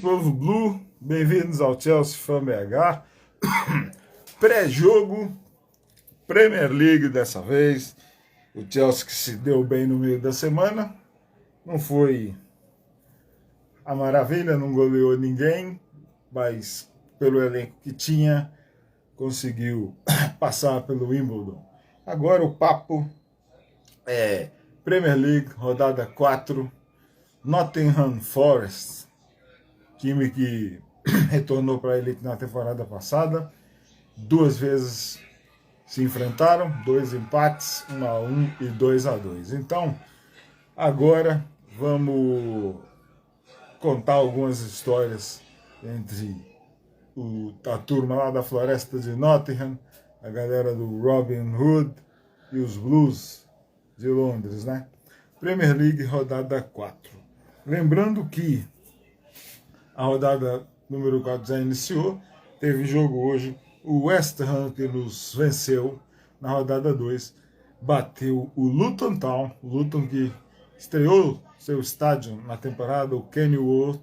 Povo Blue, bem-vindos ao Chelsea Fan BH. Pré-jogo, Premier League dessa vez. O Chelsea que se deu bem no meio da semana. Não foi a maravilha, não goleou ninguém, mas pelo elenco que tinha, conseguiu passar pelo Wimbledon. Agora o papo é Premier League, rodada 4, Nottingham Forest. Time que retornou para a elite na temporada passada, 2 vezes se enfrentaram, 2 empates, 1-1 e 2-2. Então, agora vamos contar algumas histórias entre a turma lá da Floresta de Nottingham, a galera do Robin Hood e os Blues de Londres, né? Premier League, rodada 4. Lembrando que a rodada número 4 já iniciou, teve jogo hoje, o West Ham que nos venceu na rodada 2, bateu o Luton Town, o Luton que estreou seu estádio na temporada, o Kenilworth,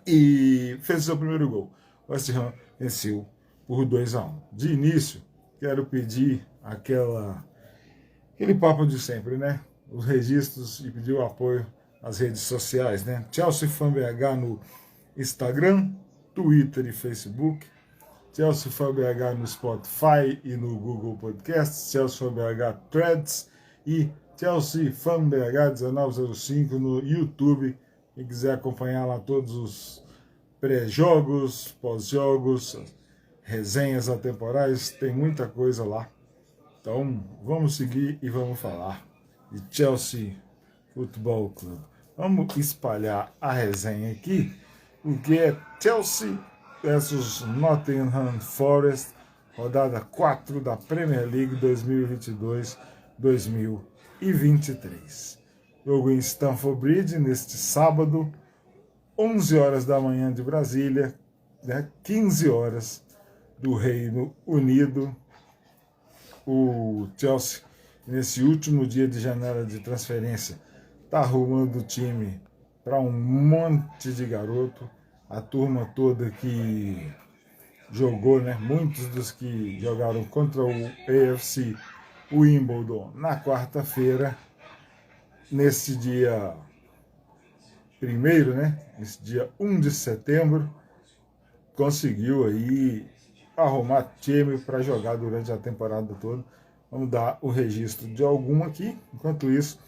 e fez seu primeiro gol. O West Ham venceu por 2-1. De início, quero pedir aquele papo de sempre, né? Os registros e pedir o apoio nas redes sociais, né? Chelsea Fan BH no Instagram, Twitter e Facebook, Chelsea Fan BH no Spotify e no Google Podcasts, Chelsea Fan BH Threads e Chelsea Fan BH 1905 no YouTube. Quem quiser acompanhar lá todos os pré-jogos, pós-jogos, resenhas atemporais, tem muita coisa lá. Então, vamos seguir e vamos falar de Chelsea Futebol Clube. Vamos espalhar a resenha aqui, porque é Chelsea versus Nottingham Forest, rodada 4 da Premier League 2022-2023. Jogo em Stamford Bridge, neste sábado, 11 horas da manhã de Brasília, né, 15 horas do Reino Unido. O Chelsea, nesse último dia de janela de transferência, está arrumando o time para um monte de garoto, a turma toda que jogou, né? Muitos dos que jogaram contra o AFC Wimbledon na quarta-feira, nesse dia 1º, né? Nesse dia 1 de setembro, conseguiu aí arrumar time para jogar durante a temporada toda. Vamos dar o registro de algum aqui, enquanto isso,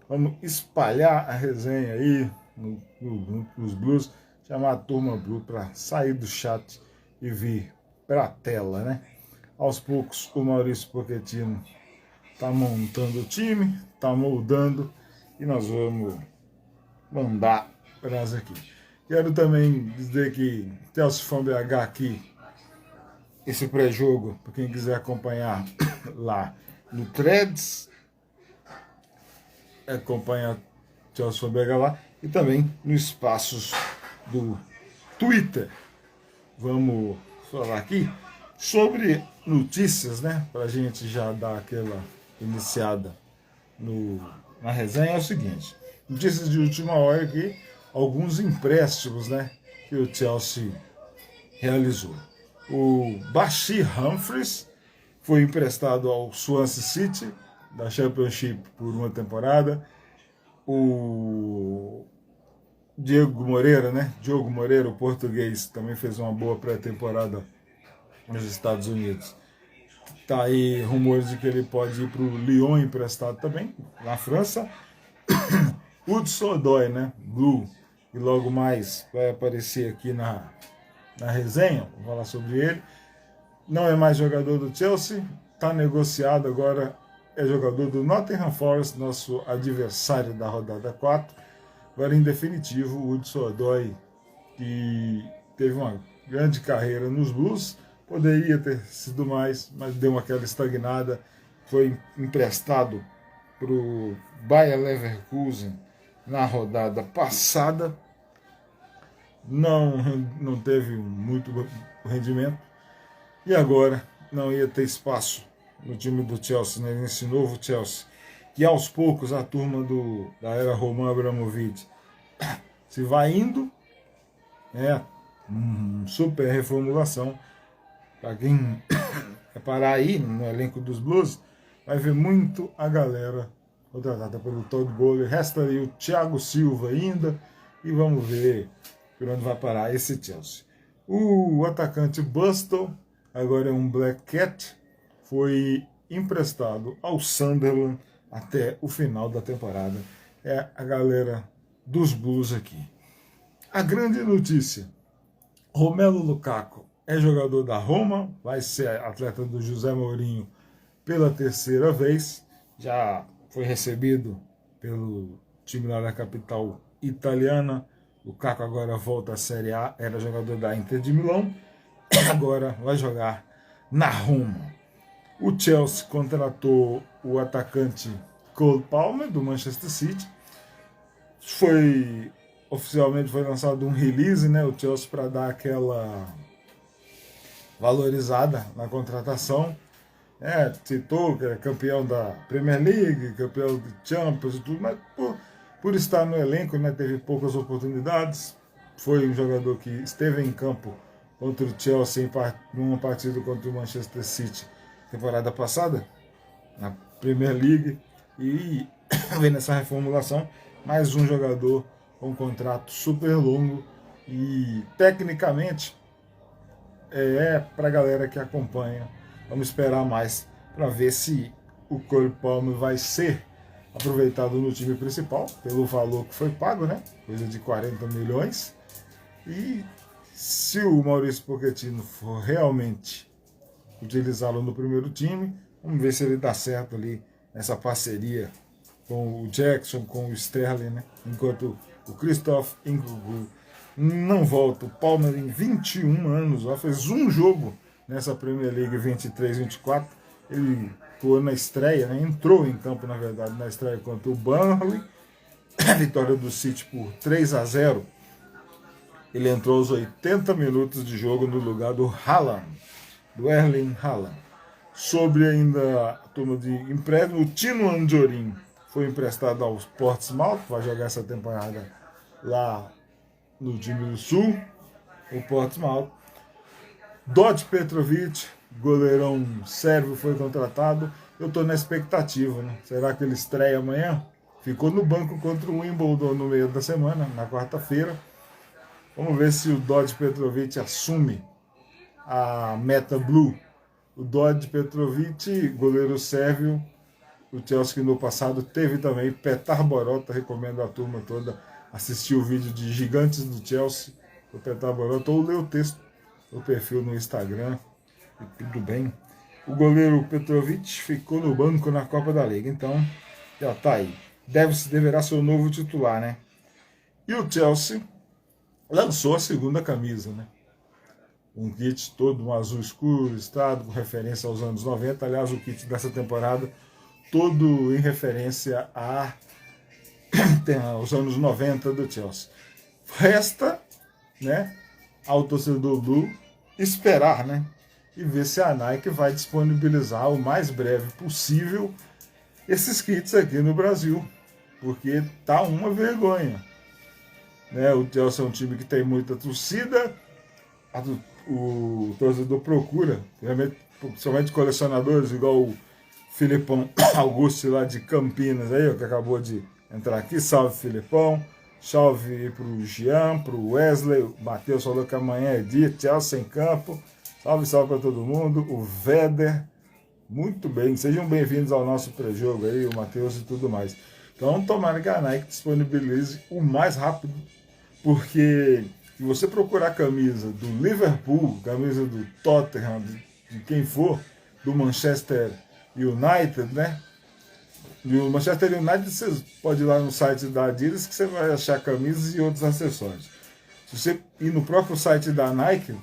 vamos espalhar a resenha aí nos Blues, chamar a turma Blue para sair do chat e vir para a tela, né? Aos poucos o Maurício Pochettino está montando o time, está moldando e nós vamos mandar para nós aqui. Quero também dizer que Chelsea Fan BH aqui, esse pré-jogo, para quem quiser acompanhar lá no Threads, acompanha Chelsea Fan BH lá, e também nos espaços do Twitter. Vamos falar aqui sobre notícias, né? Para a gente já dar aquela iniciada na resenha. É o seguinte: notícias de última hora aqui, alguns empréstimos, né, que o Chelsea realizou. O Bashir Humphries foi emprestado ao Swansea City da Championship por uma temporada. O Diogo Moreira, o português, também fez uma boa pré-temporada nos Estados Unidos. Tá aí rumores de que ele pode ir para o Lyon emprestado também, na França. Hudson-Odoi, né? Blue, e logo mais vai aparecer aqui na resenha, vou falar sobre ele. Não é mais jogador do Chelsea, está negociado agora é jogador do Nottingham Forest, nosso adversário da rodada 4. Agora, em definitivo, o Hudson-Odoi, que teve uma grande carreira nos Blues, poderia ter sido mais, mas deu aquela estagnada, foi emprestado para o Bayer Leverkusen na rodada passada, não teve muito rendimento, e agora não ia ter espaço no time do Chelsea, né, nesse novo Chelsea, que aos poucos a turma da era Roman Abramovich se vai indo, super reformulação. Para quem reparar aí no elenco dos Blues, vai ver muito a galera contratada pelo Todd Bowley. Resta aí o Thiago Silva ainda, e vamos ver por onde vai parar esse Chelsea. O atacante Bustle, agora é um Black Cat, foi emprestado ao Sunderland até o final da temporada. É a galera dos Blues aqui. A grande notícia: Romelu Lukaku é jogador da Roma, vai ser atleta do José Mourinho pela terceira vez, já foi recebido pelo time lá da capital italiana. Lukaku agora volta à Série A, era jogador da Inter de Milão, agora vai jogar na Roma. O Chelsea contratou o atacante Cole Palmer, do Manchester City. Oficialmente foi lançado um release, né, o Chelsea, para dar aquela valorizada na contratação. Citou que é campeão da Premier League, campeão de Champions e tudo, mas por estar no elenco, né, teve poucas oportunidades. Foi um jogador que esteve em campo contra o Chelsea numa partida contra o Manchester City temporada passada, na Premier League, e vem nessa reformulação mais um jogador com um contrato super longo, e tecnicamente para a galera que acompanha. Vamos esperar mais para ver se o Cole Palmer vai ser aproveitado no time principal, pelo valor que foi pago, né? Coisa de 40 milhões. E se o Maurício Pochettino for realmente utilizá-lo no primeiro time, vamos ver se ele dá certo ali nessa parceria com o Jackson, com o Sterling, né? Enquanto o Christoph Nkunku não volta. O Palmer, em 21 anos, já fez um jogo nessa Premier League 23-24. Ele atuou na estreia, né? Entrou em campo, na verdade, na estreia contra o Burnley, a vitória do City por 3-0. Ele entrou aos 80 minutos de jogo no lugar do Haaland, do Erling Haaland. Sobre ainda a turma de empréstimo, o Tino Anjorin foi emprestado ao Portsmouth, vai jogar essa temporada lá no time do Sul, o Portsmouth. Dodi Petrovic, goleirão sérvio, foi contratado. Eu estou na expectativa, né? Será que ele estreia amanhã? Ficou no banco contra o Wimbledon no meio da semana, na quarta-feira. Vamos ver se o Dodi Petrovic assume a meta blue. O Dodi Petrovic, goleiro sérvio, o Chelsea que no passado teve também Petar Borota. Recomendo a turma toda assistir o vídeo de Gigantes do Chelsea, o Petar Borota, ou ler o texto no perfil no Instagram, e tudo bem. O Petrovic ficou no banco na Copa da Liga, então já tá aí. Deverá ser o novo titular, né? E o Chelsea lançou a segunda camisa, né? Um kit todo um azul escuro, listrado, com referência aos anos 90. Aliás, o kit dessa temporada todo em referência aos anos 90 do Chelsea. Resta, né, ao torcedor Blue esperar, né, e ver se a Nike vai disponibilizar o mais breve possível esses kits aqui no Brasil, porque tá uma vergonha, né? O Chelsea é um time que tem muita torcida, o torcedor procura, principalmente colecionadores, igual o Filipão Augusto lá de Campinas, aí, que acabou de entrar aqui. Salve, Filipão. Salve pro Jean, pro Wesley. O Matheus falou que amanhã é dia. Chelsea em campo. Salve, salve para todo mundo. O Veder. Muito bem. Sejam bem-vindos ao nosso pré-jogo aí, o Matheus e tudo mais. Então, tomara que a Nike disponibilize o mais rápido, porque se você procurar a camisa do Liverpool, camisa do Tottenham, de quem for, do Manchester United, né? E o Manchester United, você pode ir lá no site da Adidas que você vai achar camisas e outros acessórios. Se você ir no próprio site da Nike,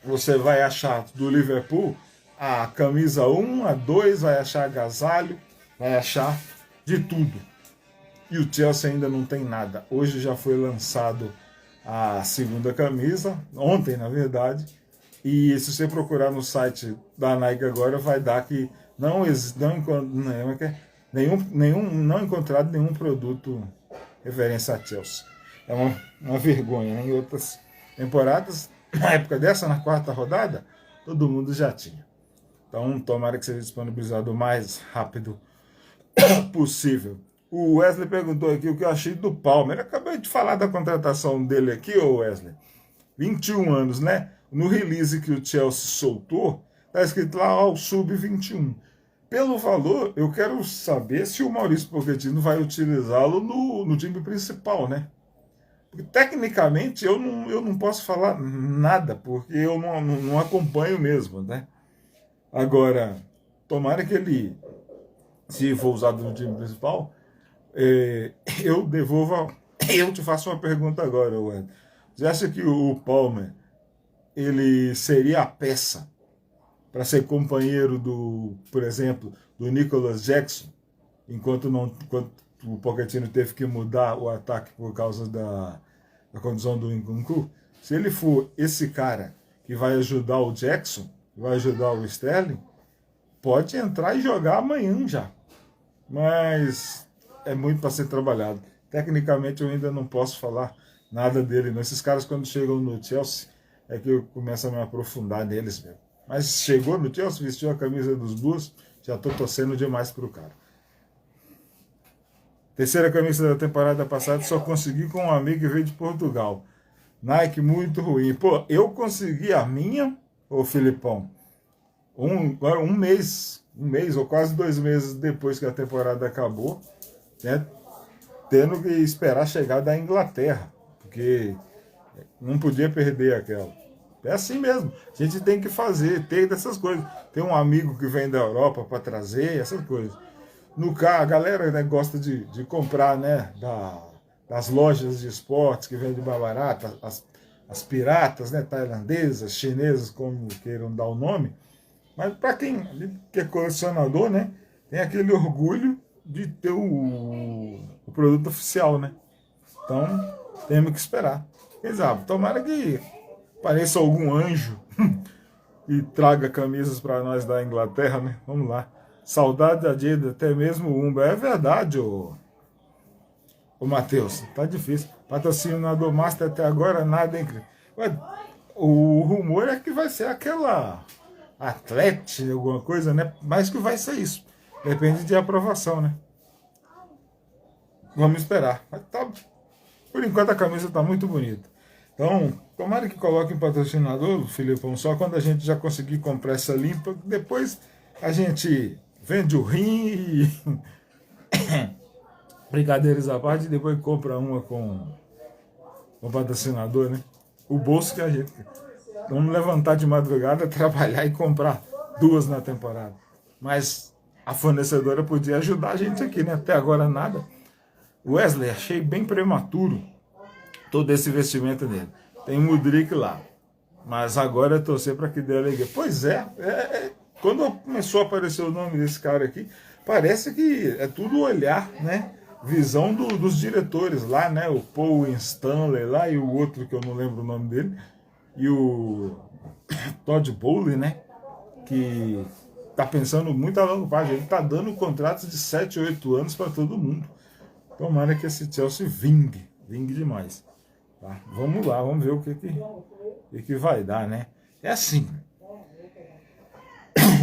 você vai achar do Liverpool a camisa 1, a 2, vai achar agasalho, vai achar de tudo. E o Chelsea ainda não tem nada. Hoje já foi lançado a segunda camisa, ontem na verdade, e se você procurar no site da Nike agora, vai dar que não encontrado nenhum produto referência a Chelsea. É uma vergonha, né? Em outras temporadas, na época dessa, na quarta rodada, todo mundo já tinha. Então, tomara que seja disponibilizado o mais rápido possível. O Wesley perguntou aqui o que eu achei do Palmer. Eu acabei de falar da contratação dele aqui, ô Wesley. 21 anos, né? No release que o Chelsea soltou, tá escrito lá, ó, o sub-21. Pelo valor, eu quero saber se o Maurício Pochettino vai utilizá-lo no time principal, né? Porque, tecnicamente, eu não posso falar nada, porque eu não acompanho mesmo, né? Agora, tomara que ele, se for usado no time principal, eu devolvo. Eu te faço uma pergunta agora, Ed. Você acha que o Palmer ele seria a peça para ser companheiro por exemplo, do Nicholas Jackson, enquanto o Pochettino teve que mudar o ataque por causa da condição do Nkunku? Se ele for esse cara que vai ajudar o Jackson, vai ajudar o Sterling, pode entrar e jogar amanhã já. Mas é muito para ser trabalhado. Tecnicamente eu ainda não posso falar nada dele. Não. Esses caras, quando chegam no Chelsea, é que eu começo a me aprofundar neles mesmo. Mas chegou no Chelsea, vestiu a camisa dos Blues, já estou torcendo demais pro cara. Terceira camisa da temporada passada, só consegui com um amigo que veio de Portugal. Nike muito ruim. Pô, eu consegui a minha, ô Filipão, um mês ou quase 2 meses depois que a temporada acabou, né, tendo que esperar chegar da Inglaterra, porque não podia perder aquela. É assim mesmo, a gente tem que ter dessas coisas. Tem um amigo que vem da Europa para trazer essas coisas. No carro, a galera, né, gosta de comprar, né, das lojas de esportes que vendem mais barato, as piratas, né, tailandesas, chinesas, como queiram dar o nome. Mas para quem que é colecionador, né, tem aquele orgulho de ter o produto oficial, né? Então, temos que esperar. Exato. Tomara que apareça algum anjo e traga camisas para nós da Inglaterra, né? Vamos lá. Saudade da Dida, até mesmo o Umba. É verdade, ô Matheus. Tá difícil. Patrocinador Master até agora, nada, hein? O rumor é que vai ser aquela Atlete, alguma coisa, né? Mas que vai ser isso. Depende de aprovação, né? Vamos esperar. Mas tá, por enquanto a camisa está muito bonita. Então, tomara que coloque um patrocinador, Filipão, só quando a gente já conseguir comprar essa limpa. Depois a gente vende o rim e brincadeiras à parte, e depois compra uma com o patrocinador, né? O bolso que a gente... Vamos levantar de madrugada, trabalhar e comprar 2 na temporada. Mas a fornecedora podia ajudar a gente aqui, né? Até agora nada. Wesley, achei bem prematuro todo esse investimento nele. Tem o Mudryk lá. Mas agora é torcer para que dê alegria. Pois quando começou a aparecer o nome desse cara aqui, parece que é tudo olhar, né? Visão dos diretores lá, né? O Paul Stanley lá e o outro que eu não lembro o nome dele. E o Todd Bowley, né? Que tá pensando muito a longo prazo. Ele tá dando contratos de 7, 8 anos para todo mundo. Tomara que esse Chelsea vingue demais. Tá? Vamos lá, vamos ver o que vai dar, né? É assim.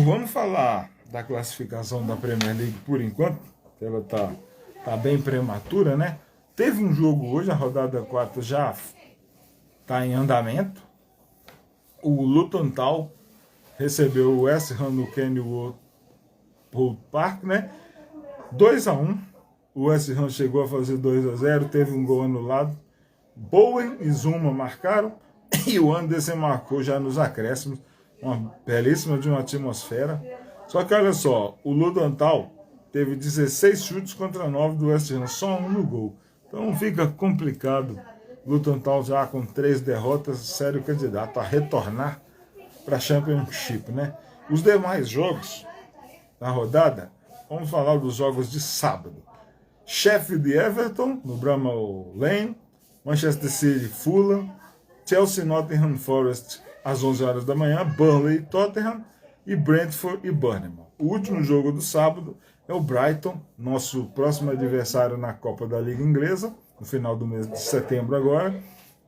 Vamos falar da classificação da Premier League por enquanto, que ela tá bem prematura, né? Teve um jogo hoje, a rodada 4 já tá em andamento. O Luton Town recebeu o West Ham no Kenilworth Road Park, né? 2-1. O West Ham chegou a fazer 2-0, teve um gol anulado. Bowen e Zuma marcaram e o Anderson marcou já nos acréscimos. Uma belíssima de uma atmosfera. Só que olha só, o Luton Town teve 16 chutes contra 9 do West Ham, só um no gol. Então fica complicado. Luton Town já com 3 derrotas, sério candidato a retornar para a Championship, né? Os demais jogos na rodada, vamos falar dos jogos de sábado. Sheffield e Everton, no Bramall Lane, Manchester City Fulham, Chelsea Nottingham Forest às 11 horas da manhã, Burnley e Tottenham e Brentford e Bournemouth. O último jogo do sábado é o Brighton, nosso próximo adversário na Copa da Liga Inglesa, no final do mês de setembro agora,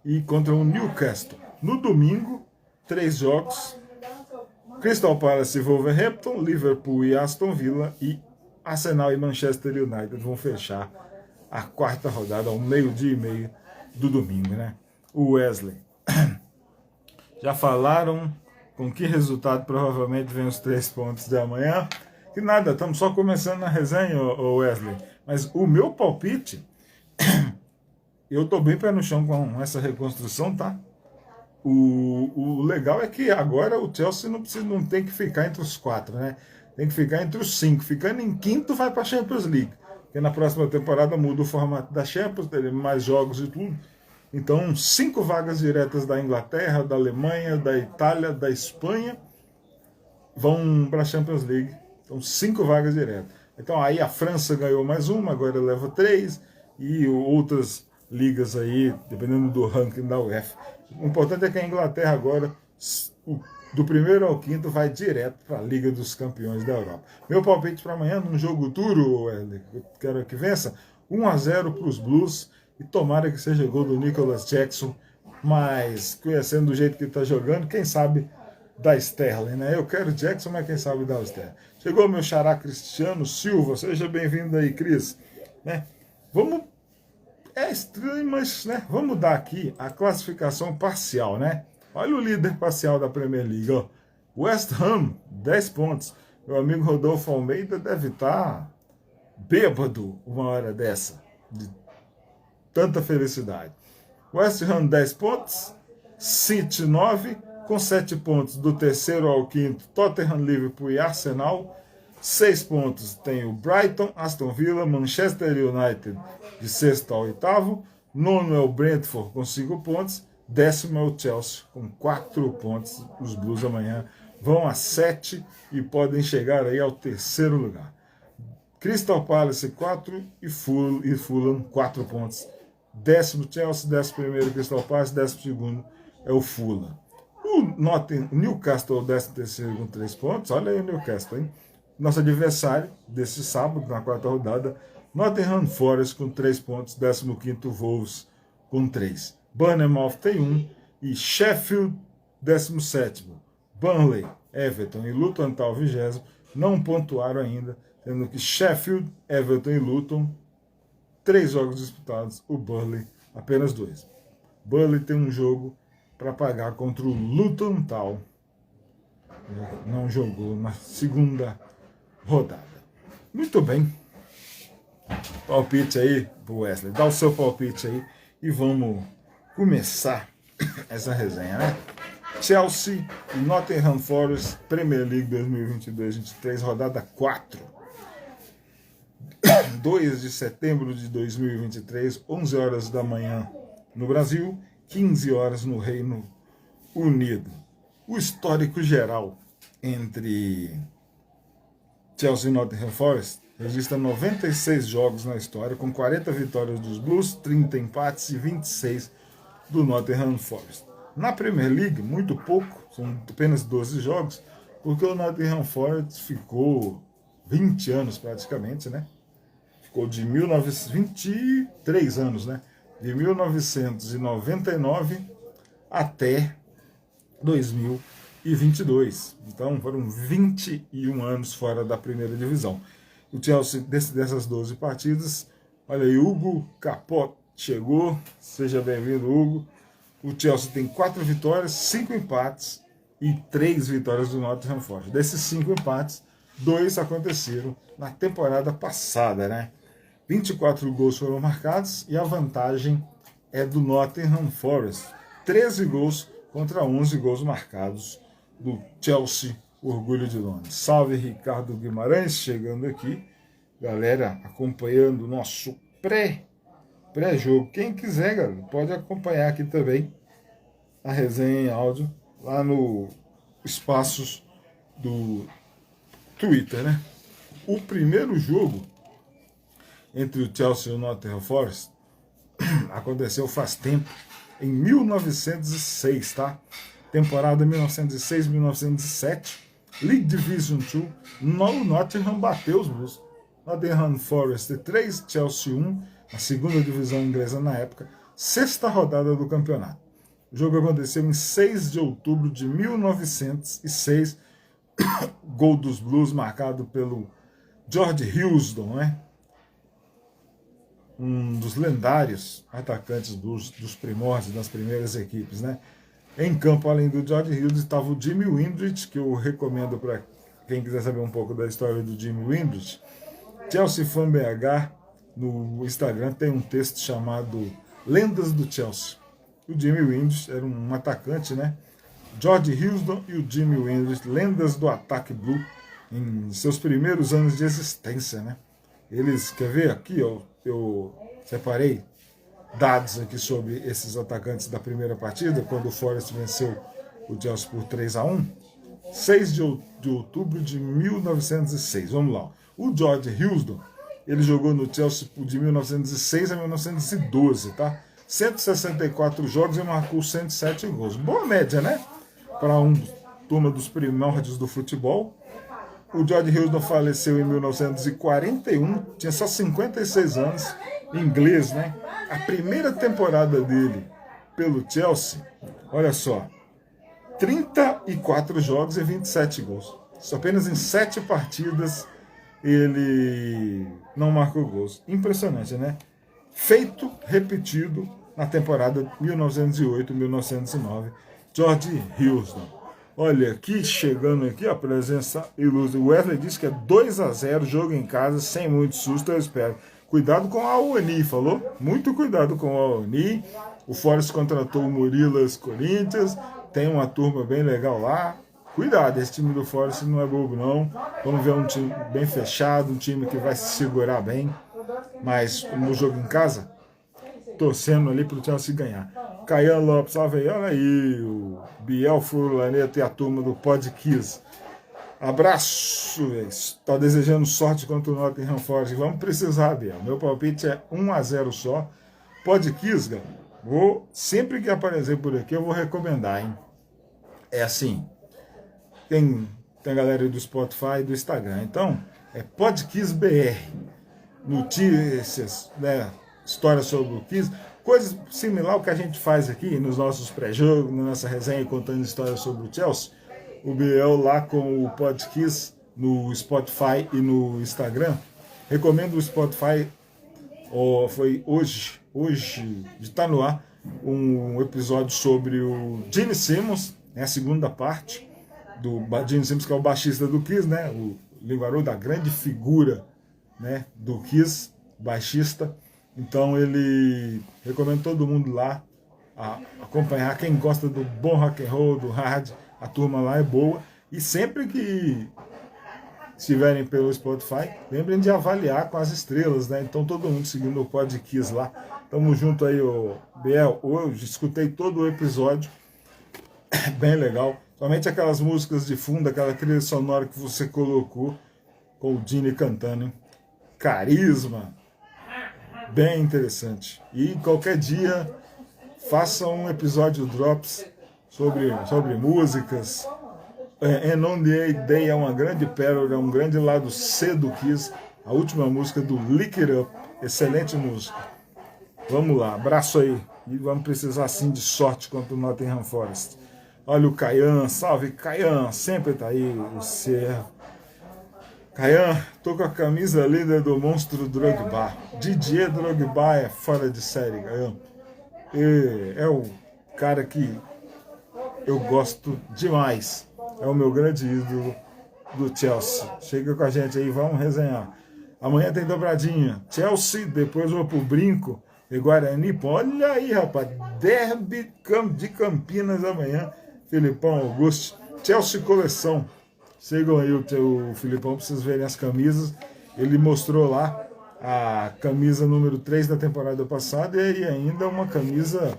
e contra o Newcastle. No domingo, 3 jogos, Crystal Palace e Wolverhampton, Liverpool e Aston Villa, e Arsenal e Manchester United vão fechar a 4ª rodada ao 12:30 do domingo, né? O Wesley. Já falaram com que resultado provavelmente vem os 3 pontos de amanhã? Que nada, estamos só começando na resenha, Wesley. Mas o meu palpite, eu estou bem pé no chão com essa reconstrução, tá? O legal é que agora o Chelsea não tem que ficar entre os 4, né? Tem que ficar entre os 5. Ficando em quinto vai para a Champions League. Porque na próxima temporada muda o formato da Champions, teremos mais jogos e tudo. Então, 5 vagas diretas da Inglaterra, da Alemanha, da Itália, da Espanha vão para a Champions League. Então, 5 vagas diretas. Então, aí a França ganhou mais uma, agora leva 3. E outras ligas aí, dependendo do ranking da UEFA. O importante é que a Inglaterra agora, do 1º ao 5º, vai direto para a Liga dos Campeões da Europa. Meu palpite para amanhã, num jogo duro, eu quero que vença, 1-0 para os Blues, e tomara que seja gol do Nicholas Jackson, mas conhecendo do jeito que ele está jogando, quem sabe da Sterling, né? Eu quero Jackson, mas quem sabe da Sterling. Chegou meu xará Cristiano Silva, seja bem-vindo aí, Cris. Né? É estranho, mas né, vamos dar aqui a classificação parcial, né? Olha o líder parcial da Premier League, ó. West Ham, 10 pontos. Meu amigo Rodolfo Almeida deve estar bêbado uma hora dessa, de tanta felicidade. West Ham, 10 pontos. City, 9, com 7 pontos do 3º ao 5º, Tottenham, Liverpool e Arsenal. 6 pontos tem o Brighton, Aston Villa, Manchester United, de 6º ao 8º. 9º é o Brentford, com 5 pontos. 10º é o Chelsea, com 4 pontos. Os Blues amanhã vão a 7 e podem chegar aí ao 3º lugar. Crystal Palace, 4 e Fulham, 4 pontos. 10º Chelsea, 11º Crystal Palace, 12º é o Fulham. O Newcastle, 13º com 3 pontos. Olha aí o Newcastle, hein? Nosso adversário desse sábado, na 4ª rodada, Nottingham Forest com 3 pontos, 15º Wolves com 3. Bournemouth tem 1 e Sheffield, 17º. Burnley, Everton e Luton Town, 20º, não pontuaram ainda, sendo que Sheffield, Everton e Luton, 3 jogos disputados, o Burnley apenas 2. Burnley tem um jogo para pagar contra o Luton Town. Não jogou na 2ª rodada. Muito bem. Palpite aí, Wesley. Dá o seu palpite aí e vamos começar essa resenha, né? Chelsea e Nottingham Forest, Premier League 2022-23, rodada 4. 2 de setembro de 2023, 11 horas da manhã no Brasil, 15 horas no Reino Unido. O histórico geral entre Chelsea e Nottingham Forest registra 96 jogos na história, com 40 vitórias dos Blues, 30 empates e 26 do Nottingham Forest. Na Premier League, muito pouco, são apenas 12 jogos, porque o Nottingham Forest ficou 20 anos praticamente, né? Ficou de 23 anos, né? De 1999 até 2022. Então foram 21 anos fora da primeira divisão. O Chelsea, dessas 12 partidas, olha aí, Hugo Capot chegou, seja bem-vindo, Hugo. O Chelsea tem 4 vitórias, 5 empates e 3 vitórias do Nottingham Forest. Desses 5 empates, 2 aconteceram na temporada passada, né? 24 gols foram marcados e a vantagem é do Nottingham Forest. 13 gols contra 11 gols marcados do Chelsea, orgulho de Londres. Salve Ricardo Guimarães, chegando aqui. galera acompanhando o nosso pré-jogo. Quem quiser, galera, pode acompanhar aqui também a resenha em áudio lá no espaços do Twitter, né? O primeiro jogo entre o Chelsea e o Nottingham Forest aconteceu faz tempo, em 1906, tá? Temporada 1906-1907, League Division 2, o Nottingham bateu os Blues. Nottingham Forest 3, Chelsea 1, a segunda divisão inglesa na época, sexta rodada do campeonato. O jogo aconteceu em 6 de outubro de 1906, gol dos Blues marcado pelo George Houston, né? Um dos lendários atacantes dos primórdios, das primeiras equipes, né? Em campo, além do George Houston, estava o Jimmy Windridge, que eu recomendo para quem quiser saber um pouco da história do Jimmy Windridge. Chelsea Fan BH, no Instagram, tem um texto chamado Lendas do Chelsea. O Jimmy Windridge era um atacante, né? George Houston e o Jimmy Windridge, lendas do ataque blue, em seus primeiros anos de existência, né? Eles, quer ver aqui, ó, eu separei dados aqui sobre esses atacantes da primeira partida, quando o Forest venceu o Chelsea por 3-1, 6 de outubro de 1906. Vamos lá. O George Houston, ele jogou no Chelsea de 1906 a 1912, tá? 164 jogos e marcou 107 gols. Boa média, né? Para turma dos primórdios do futebol. O George Houston faleceu em 1941, tinha só 56 anos, inglês, né? A primeira temporada dele pelo Chelsea, olha só, 34 jogos e 27 gols. Só apenas em 7 partidas ele não marcou gols. Impressionante, né? Feito, repetido na temporada 1908-1909, George Houston. Olha, aqui chegando aqui, a presença ilustre. O Wesley disse que é 2-0, jogo em casa, sem muito susto, eu espero. Cuidado com a Oni, falou? Muito cuidado com a Oni. O Forest contratou o Murilas Corinthians, tem uma turma bem legal lá. Cuidado, esse time do Forest não é bobo não. Vamos ver um time bem fechado, um time que vai se segurar bem. Mas no jogo em casa, torcendo ali para o Chelsea ganhar. Caian Lopes, olha aí, o Biel Furlaneta e a turma do Podkiss. Abraço, estou desejando sorte contra o Nottingham Forest. Vamos precisar, Biel. Meu palpite é 1-0 só. Podkiss, galera. Sempre que aparecer por aqui, eu vou recomendar, hein? É assim, tem a galera do Spotify e do Instagram. Então, é Podkiss BR. Notícias, né? História sobre o Kiss, coisa similar ao que a gente faz aqui nos nossos pré-jogos, na nossa resenha contando histórias sobre o Chelsea. O Biel lá com o Podkiss no Spotify e no Instagram. Recomendo o Spotify. Foi hoje está no ar um episódio sobre o Gene Simmons, né, a segunda parte do Gene Simmons, que é o baixista do Kiss, né, o linguarudo, da grande figura, né, do Kiss, baixista. Então ele recomenda todo mundo lá a acompanhar. Quem gosta do bom rock and roll, do hard, a turma lá é boa. E sempre que estiverem pelo Spotify, lembrem de avaliar com as estrelas, né? Então todo mundo seguindo o Podkiss lá. Tamo junto aí, o Biel. Hoje escutei todo o episódio, bem legal. Somente aquelas músicas de fundo, aquela trilha sonora que você colocou com o Gene cantando, hein? Carisma. Bem interessante. E qualquer dia faça um episódio Drops sobre músicas. And on the Day é uma grande pérola, é um grande lado C do Kiss. A última música do Lick It Up. Excelente música. Vamos lá, abraço aí. E vamos precisar sim de sorte contra o Nottingham Forest. Olha o Caian, salve Caian, sempre tá aí, o Serra. Caian, tô com a camisa linda do monstro Drogba. Didier Drogba é fora de série, Caian. É o cara que eu gosto demais. É o meu grande ídolo do Chelsea. Chega com a gente aí, vamos resenhar. Amanhã tem dobradinha. Chelsea, depois vou pro Brinco e Guarani. Olha aí, rapaz. Derby de Campinas amanhã. Filipão Augusto. Chelsea Coleção. Sigam aí o Filipão para vocês verem as camisas ele mostrou lá a camisa número 3 da temporada passada e ainda uma camisa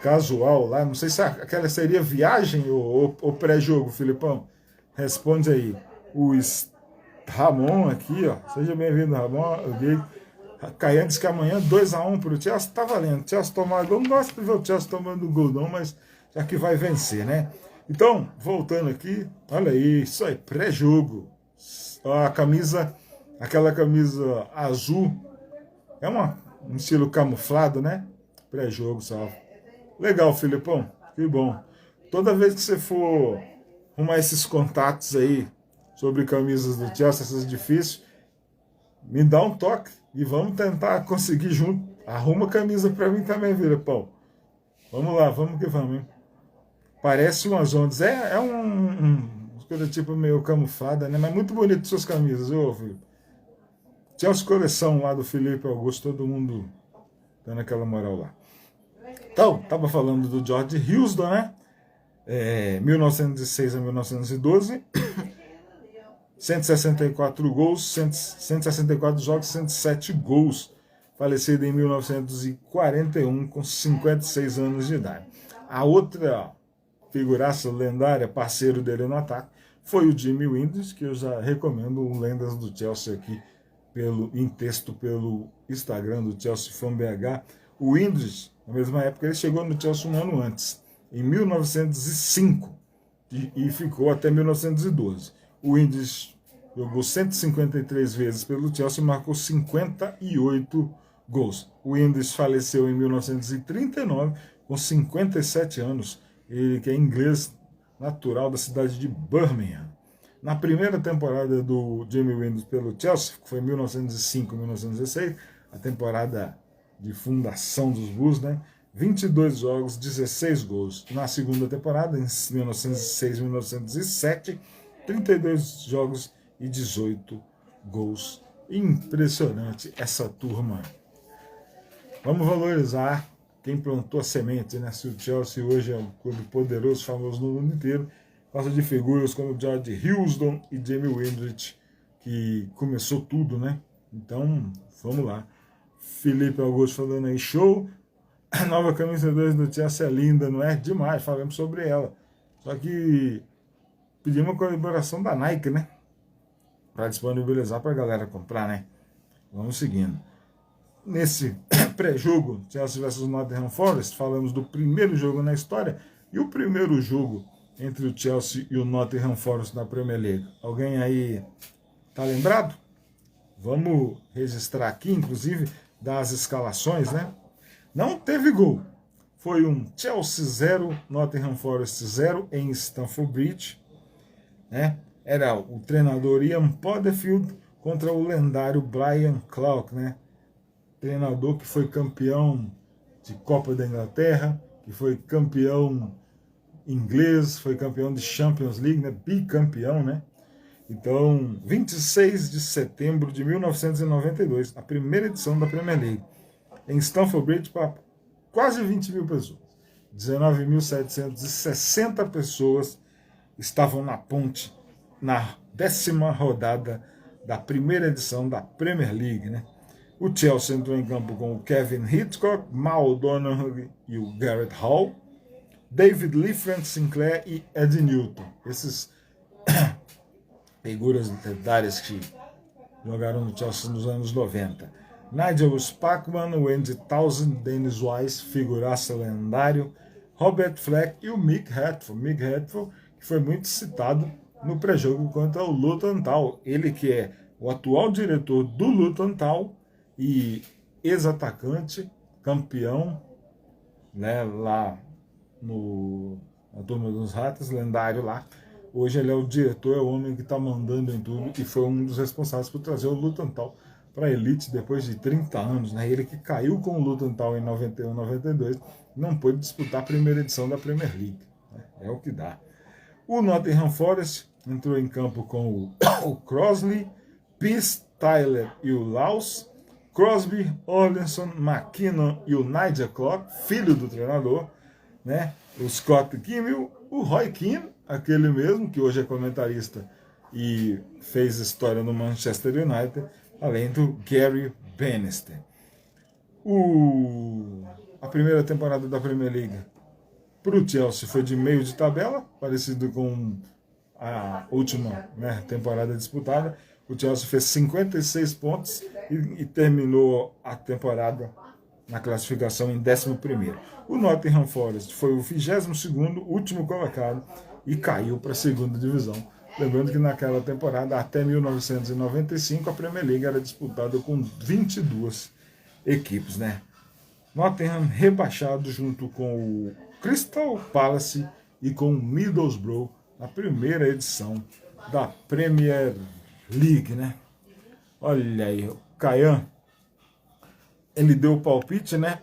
casual lá. Não sei se aquela seria viagem ou pré-jogo, Filipão. Responde aí. O Ramon aqui, ó. Seja bem-vindo, Ramon. Caian diz que amanhã 2-1 para o Chelsea. Tá valendo. Chelsea tomar gol. Não gosto de ver o Chelsea tomando gol, não, mas já que vai vencer, né? Então, voltando aqui, olha aí, isso aí, pré-jogo. A camisa, aquela camisa azul, é um estilo camuflado, né? Pré-jogo, só. Legal, Filipão, que bom. Toda vez que você for arrumar esses contatos aí sobre camisas do Chelsea, essas difíceis, me dá um toque e vamos tentar conseguir junto. Arruma camisa pra mim também, Filipão. Vamos lá, vamos que vamos, hein? Parece umas ondas. É coisa tipo meio camuflada, né? Mas muito bonito suas camisas, viu, Felipe? Chelsea Coleção lá do Felipe Augusto, todo mundo dando aquela moral lá. Então, tava falando do George Houston, né? 1906 a 1912. 164 gols, 164 jogos, 107 gols. Falecido em 1941, com 56 anos de idade. A outra figuraça lendária, parceiro dele no ataque, foi o Jimmy Winders, que eu já recomendo o Lendas do Chelsea aqui em texto pelo Instagram do Chelsea Fan BH. O Winders, na mesma época, ele chegou no Chelsea um ano antes, em 1905, e ficou até 1912. O Winders jogou 153 vezes pelo Chelsea e marcou 58 gols. O Winders faleceu em 1939, com 57 anos. Ele que é inglês, natural da cidade de Birmingham. Na primeira temporada do Jamie Winders pelo Chelsea, que foi em 1905-1916, a temporada de fundação dos Blues, né? 22 jogos, 16 gols. Na segunda temporada, em 1906-1907, 32 jogos e 18 gols. Impressionante essa turma. Vamos valorizar quem plantou a semente, né? Se o Chelsea hoje é um clube poderoso, famoso no mundo inteiro, gosta de figuras como George Houston e Jamie Windridge, que começou tudo, né? Então, vamos lá. Felipe Augusto falando aí, show. A nova camisa 2 do Chelsea é linda, não é? Demais, falamos sobre ela. Só que pedimos uma colaboração da Nike, né? Para disponibilizar para a galera comprar, né? Vamos seguindo. Nesse pré-jogo, Chelsea versus Nottingham Forest, falamos do primeiro jogo na história e o primeiro jogo entre o Chelsea e o Nottingham Forest na Premier League. Alguém aí tá lembrado? Vamos registrar aqui, inclusive, das escalações, né? Não teve gol. Foi um Chelsea 0, Nottingham Forest 0 em Stamford Bridge, né? Era o treinador Ian Podfield contra o lendário Brian Clough, né? Treinador que foi campeão de Copa da Inglaterra, que foi campeão inglês, foi campeão de Champions League, né? Bicampeão, né? Então, 26 de setembro de 1992, a primeira edição da Premier League, em Stamford Bridge, para quase 20 mil pessoas. 19.760 pessoas estavam na ponte na 10ª rodada da primeira edição da Premier League, né? O Chelsea entrou em campo com o Kevin Hitchcock, Mal Donaghy e o Gareth Hall, David Lee, Frank Sinclair e Eddie Newton. Esses figuras lendárias que jogaram no Chelsea nos anos 90. Nigel Spackman, Wendy Townsend, Dennis Wise, figuraça lendário, Robert Fleck e o Mick Hatfield. Mick Hatfield, que foi muito citado no pré-jogo contra o Luton Town. Ele que é o atual diretor do Luton Town e ex-atacante, campeão, né, lá na Turma dos Ratos, lendário lá. Hoje ele é o diretor, é o homem que está mandando em tudo e foi um dos responsáveis por trazer o Luton Town para a elite depois de 30 anos. Né? Ele que caiu com o Luton Town em 91, 92, não pôde disputar a primeira edição da Premier League. Né? É o que dá. O Nottingham Forest entrou em campo com o Crossley, Peace, Tyler e o Laws, Crosby, Orlinson, McKinnon e o Nigel Clough, filho do treinador, né? O Scott Kimmel, o Roy Keane, aquele mesmo que hoje é comentarista e fez história no Manchester United, além do Gary Bannister. A primeira temporada da Premier League para o Chelsea foi de meio de tabela, parecido com a última, né, temporada disputada. O Chelsea fez 56 pontos e terminou a temporada na classificação em 11º. O Nottingham Forest foi o 22º, último colocado, e caiu para a segunda divisão. Lembrando que naquela temporada, até 1995, a Premier League era disputada com 22 equipes, né? Nottingham rebaixado junto com o Crystal Palace e com o Middlesbrough na primeira edição da Premier League, né? Olha aí, o Caian, ele deu o palpite, né?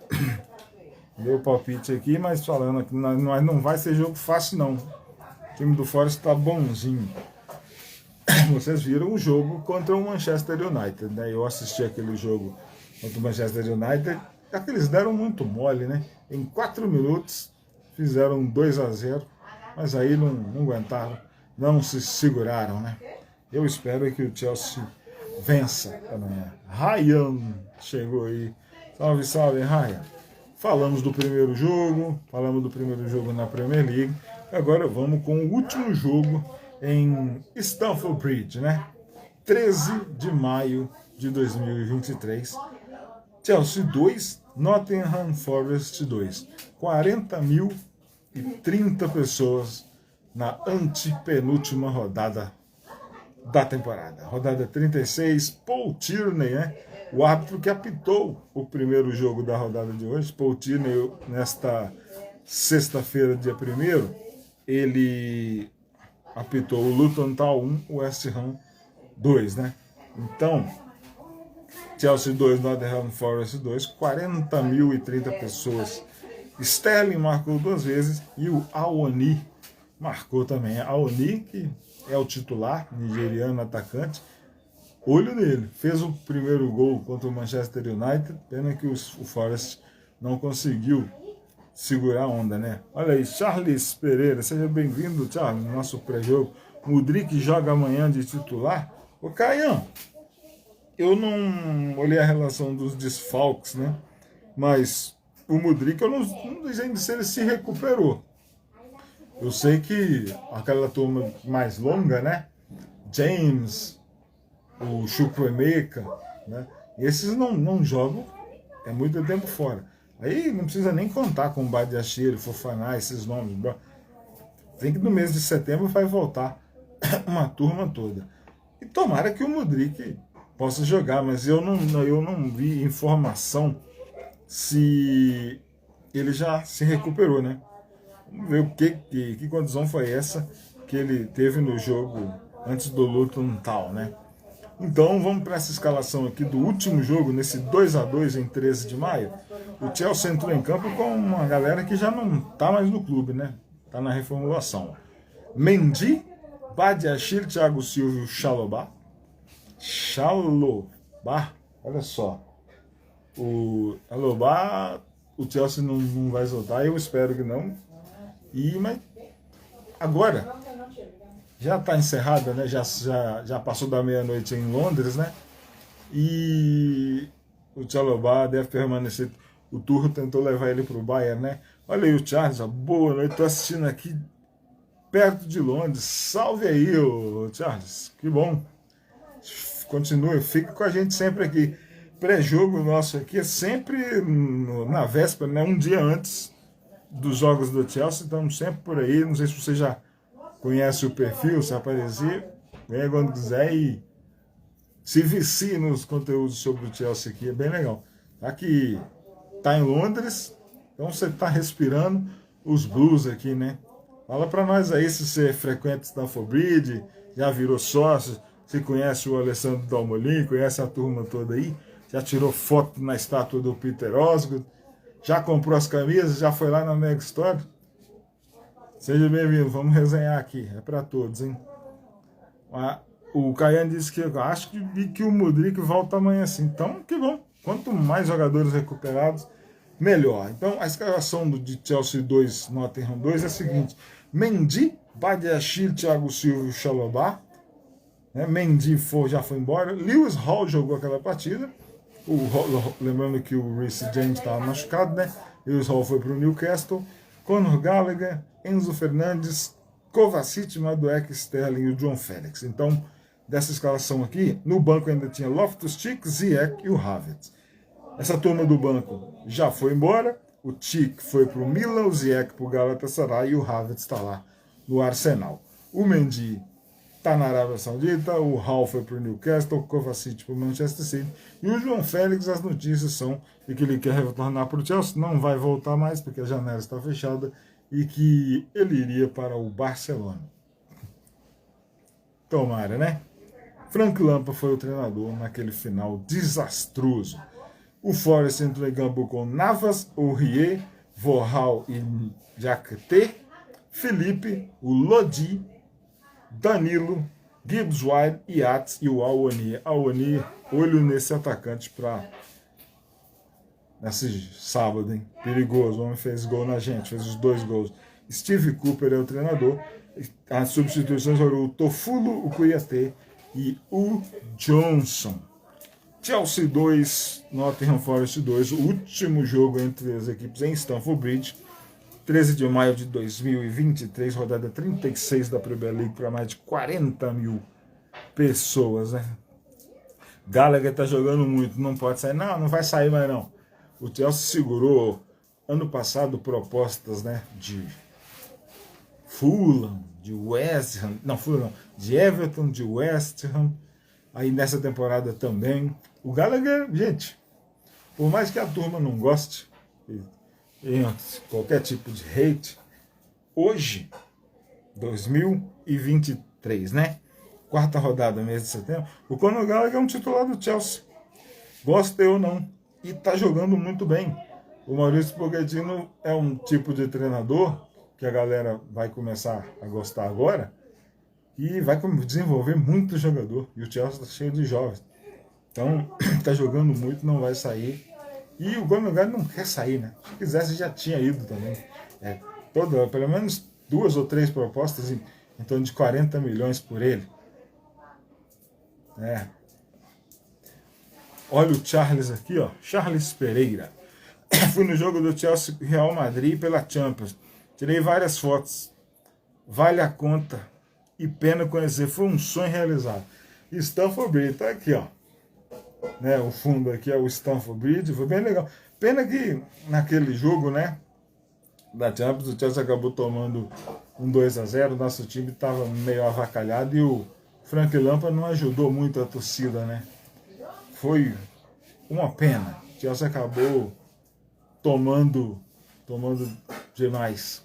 Deu o palpite aqui, mas falando que não vai ser jogo fácil, não. O time do Forest tá bonzinho. Vocês viram o jogo contra o Manchester United, né? Eu assisti aquele jogo contra o Manchester United, é que eles deram muito mole, né? Em 4 minutos fizeram 2-0, mas aí não aguentaram, não se seguraram, né? Eu espero que o Chelsea vença amanhã. Ryan chegou aí. Salve, salve, Ryan. Falamos do primeiro jogo na Premier League. Agora vamos com o último jogo em Stamford Bridge, né? 13 de maio de 2023. Chelsea 2, Nottingham Forest 2. 40.030 pessoas na antepenúltima rodada da temporada. Rodada 36, Paul Tierney, né? O árbitro que apitou o primeiro jogo da rodada de hoje. Paul Tierney, nesta sexta-feira, dia 1º, ele apitou o Luton Town 1, West Ham 2, né? Então, Chelsea 2, Nottingham Forest 2, 40.030 pessoas. Sterling marcou 2 vezes e o Awoniyi marcou também. Awoniyi, que é o titular, nigeriano, atacante. Olho nele. Fez o primeiro gol contra o Manchester United. Pena que o Forest não conseguiu segurar a onda, né? Olha aí, Charles Pereira. Seja bem-vindo, Charles, no nosso pré-jogo. Mudryk joga amanhã de titular. Ô, Caian, eu não olhei a relação dos desfalques, né? Mas o Mudryk, eu não sei se ele se recuperou. Eu sei que aquela turma mais longa, né? James, o Chukwuemeka, né? Esses não jogam, é muito tempo fora. Aí não precisa nem contar com o Badiashile, Fofana, esses nomes. Tem que no mês de setembro vai voltar uma turma toda. E tomara que o Mudryk possa jogar, mas eu não vi informação se ele já se recuperou, né? Vamos ver que condição foi essa que ele teve no jogo antes do Luton Town, né? Então vamos para essa escalação aqui do último jogo, nesse 2-2 em 13 de maio. O Chelsea entrou em campo com uma galera que já não está mais no clube, né? Está na reformulação. Mendy, Badiashile, Thiago Silva e o Chalobah, olha só. O Chalobah, o Chelsea não vai soltar, eu espero que não. Mas agora já está encerrada, né? Já passou da meia-noite em Londres, né? E o Chalobah deve permanecer. O Turro tentou levar ele para o Bayern, né? Olha aí o Charles, boa noite, estou assistindo aqui perto de Londres. Salve aí, ô Charles, que bom. Continue, fique com a gente sempre aqui. Pré-jogo nosso aqui é sempre na véspera, né? Um dia antes dos jogos do Chelsea, estamos sempre por aí. Não sei se você já conhece o perfil, se aparecer, venha quando quiser e se vicie nos conteúdos sobre o Chelsea aqui, é bem legal. Aqui tá em Londres, então você tá respirando os blues aqui, né? Fala para nós aí se você frequenta Stamford Bridge, já virou sócio, se conhece o Alessandro Dalmolin, conhece a turma toda aí, já tirou foto na estátua do Peter Osgood, já comprou as camisas, já foi lá na Mega Store. Seja bem-vindo, vamos resenhar aqui, é para todos, hein? O Caian disse que eu acho que o Mudryk volta amanhã sim, então que bom, quanto mais jogadores recuperados, melhor. Então a escalação de Chelsea 2, Nottingham 2 é a seguinte: Mendy, Badiashile, Thiago Silva e Chalobah, né? Mendy já foi embora. Lewis Hall jogou aquela partida. Lembrando que o Reece James estava machucado, né? Lewis Hall foi para o Newcastle. Conor Gallagher, Enzo Fernandes, Kovacic, Madueke, Sterling e o John Felix. Então, dessa escalação aqui, no banco ainda tinha Loftus-Cheek, Ziyech e o Havertz. Essa turma do banco já foi embora. O Cheek foi para o Milan, o Ziyech para o Galatasaray e o Havertz está lá no Arsenal. O Mendy está na Arábia Saudita, o Hall foi para o Newcastle, o Kovacic para o Manchester City. E o João Félix, as notícias são de que ele quer retornar para o Chelsea, não vai voltar mais porque a janela está fechada e que ele iria para o Barcelona. Tomara, né? Frank Lampard foi o treinador naquele final desastroso. O Forest entrou em campo com Navas, Aurier, Vorhal e Diakité, Felipe, o Lodi, Danilo, Gibbs White, Yates e o Awani. Awani, olho nesse atacante para nesse sábado, hein? Perigoso, o homem fez gol na gente, fez os 2 gols. Steve Cooper é o treinador. As substituições foram o Tofulo, o Kouyaté e o Johnson. Chelsea 2, Nottingham Forest 2, o último jogo entre as equipes em Stamford Bridge, 13 de maio de 2023, rodada 36 da Premier League para mais de 40 mil pessoas, né? Gallagher tá jogando muito, não pode sair, não vai sair mais não. O Chelsea segurou ano passado propostas, né, de Fulham, de West Ham, não, Fulham, de Everton, de West Ham, aí nessa temporada também. O Gallagher, gente, por mais que a turma não goste, qualquer tipo de hate, hoje, 2023, né? Quarta rodada, mês de setembro, o Conor Gallagher é um titular do Chelsea. Gosta ou não. E tá jogando muito bem. O Maurício Pochettino é um tipo de treinador que a galera vai começar a gostar agora e vai desenvolver muito jogador. E o Chelsea está cheio de jovens. Então, tá jogando muito, não vai sair. E o Gundogan não quer sair, né? Se quisesse, já tinha ido também. Pelo menos 2 ou 3 propostas em torno de 40 milhões por ele. Olha o Charles aqui, ó. Charles Pereira. Fui no jogo do Chelsea Real Madrid pela Champions. Tirei várias fotos. Vale a conta. E pena conhecer. Foi um sonho realizado. Stamford Bridge, tá aqui, ó. Né, o fundo aqui é o Stamford Bridge. Foi bem legal. Pena que naquele jogo, né, da Champions, o Chelsea acabou tomando um 2-0. Nosso time estava meio avacalhado e o Frank Lampard não ajudou muito a torcida, né? Foi uma pena. O Chelsea acabou tomando demais.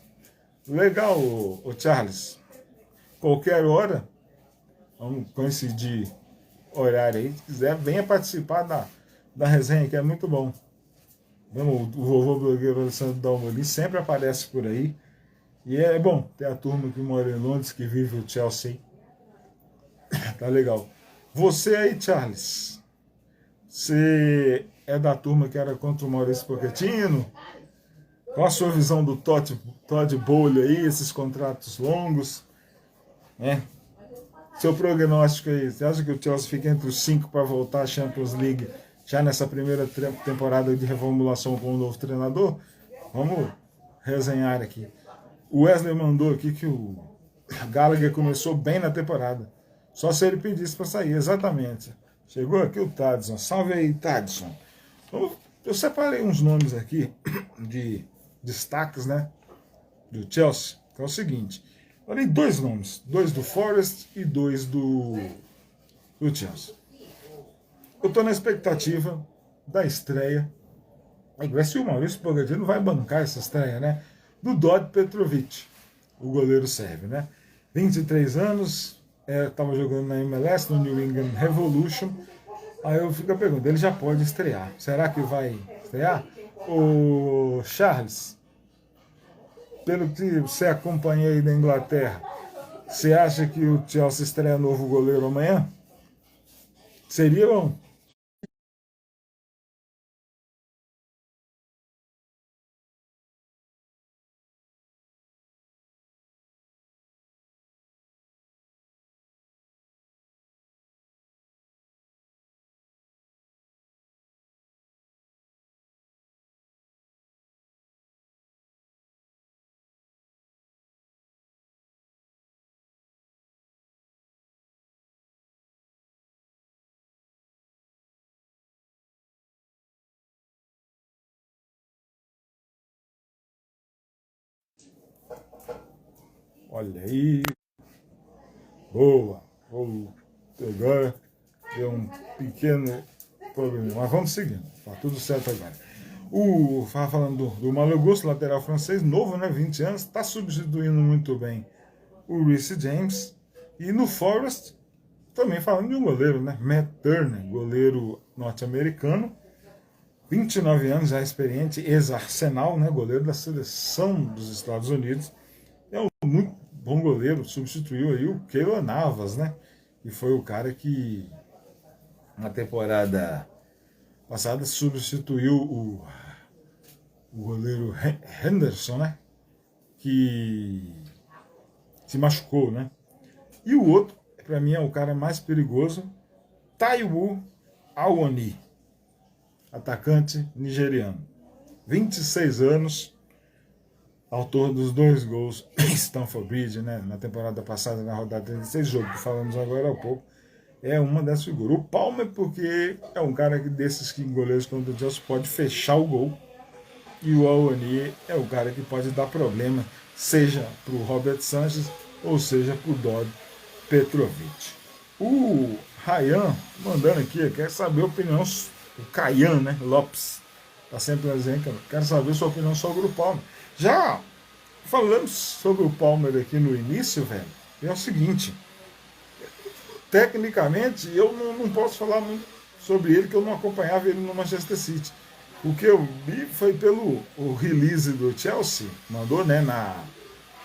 Legal, o Charles. Qualquer hora, vamos coincidir horário aí. Se quiser, venha participar da resenha, que é muito bom. O vovô blogueiro Alessandro Dalmolin sempre aparece por aí. E é bom ter a turma que mora em Londres, que vive o Chelsea. Tá legal. Você aí, Charles, você é da turma que era contra o Maurício Pochettino? Qual a sua visão do Todd Bowley aí, esses contratos longos? Né? Seu prognóstico aí, você acha que o Chelsea fica entre os 5 para voltar à Champions League já nessa primeira temporada de reformulação com o novo treinador? Vamos resenhar aqui. O Wesley mandou aqui que o Gallagher começou bem na temporada. Só se ele pedisse para sair, exatamente. Chegou aqui o Tadson. Salve aí, Tadson. Eu separei uns nomes aqui de destaques, né, do Chelsea, que é o seguinte. Olha, 2 nomes, 2 do Forest e 2 do Chelsea. Eu estou na expectativa da estreia. Vai ser o Maurício Pochettino vai bancar essa estreia, né? Do Dodi Petrovic, o goleiro sérvio, né? 23 anos, estava jogando na MLS, no New England Revolution. Aí eu fico a pergunta, ele já pode estrear. Será que vai estrear? O Charles, pelo que você acompanha aí da Inglaterra, você acha que o Chelsea estreia novo goleiro amanhã? Seria bom. Olha aí. Boa. Agora deu um pequeno problema. Mas vamos seguindo. Tá tudo certo agora. Falando do Malo Gusto, lateral francês, novo, né? 20 anos, está substituindo muito bem o Reece James. E no Forest, também falando de um goleiro, né? Matt Turner, goleiro norte-americano, 29 anos, já experiente, ex-Arsenal, né? Goleiro da seleção dos Estados Unidos. É um muito bom goleiro, substituiu aí o Keylor Navas, né? E foi o cara que na temporada passada substituiu o goleiro Henderson, né? Que se machucou, né? E o outro, para mim, é o cara mais perigoso, Taiwo Awoniyi, atacante nigeriano. 26 anos, autor dos 2 gols em Stamford Bridge, né? Na temporada passada, na rodada 36, jogo que falamos agora há pouco. É uma dessas figuras. O Palmer, porque é um cara desses que goleiros contra o Chelsea pode fechar o gol. E o Awoniyi é o cara que pode dar problema, seja para o Robert Sanchez ou seja para o Dodd Petrovic. O Ryan mandando aqui, quer saber a opinião do Caian, né? Lopes. Tá sempre dizendo, quero saber sua opinião sobre o Palmer. Já falamos sobre o Palmer aqui no início, velho. É o seguinte, tecnicamente eu não posso falar muito sobre ele, que eu não acompanhava ele no Manchester City. O que eu vi foi pelo release do Chelsea, mandou, né,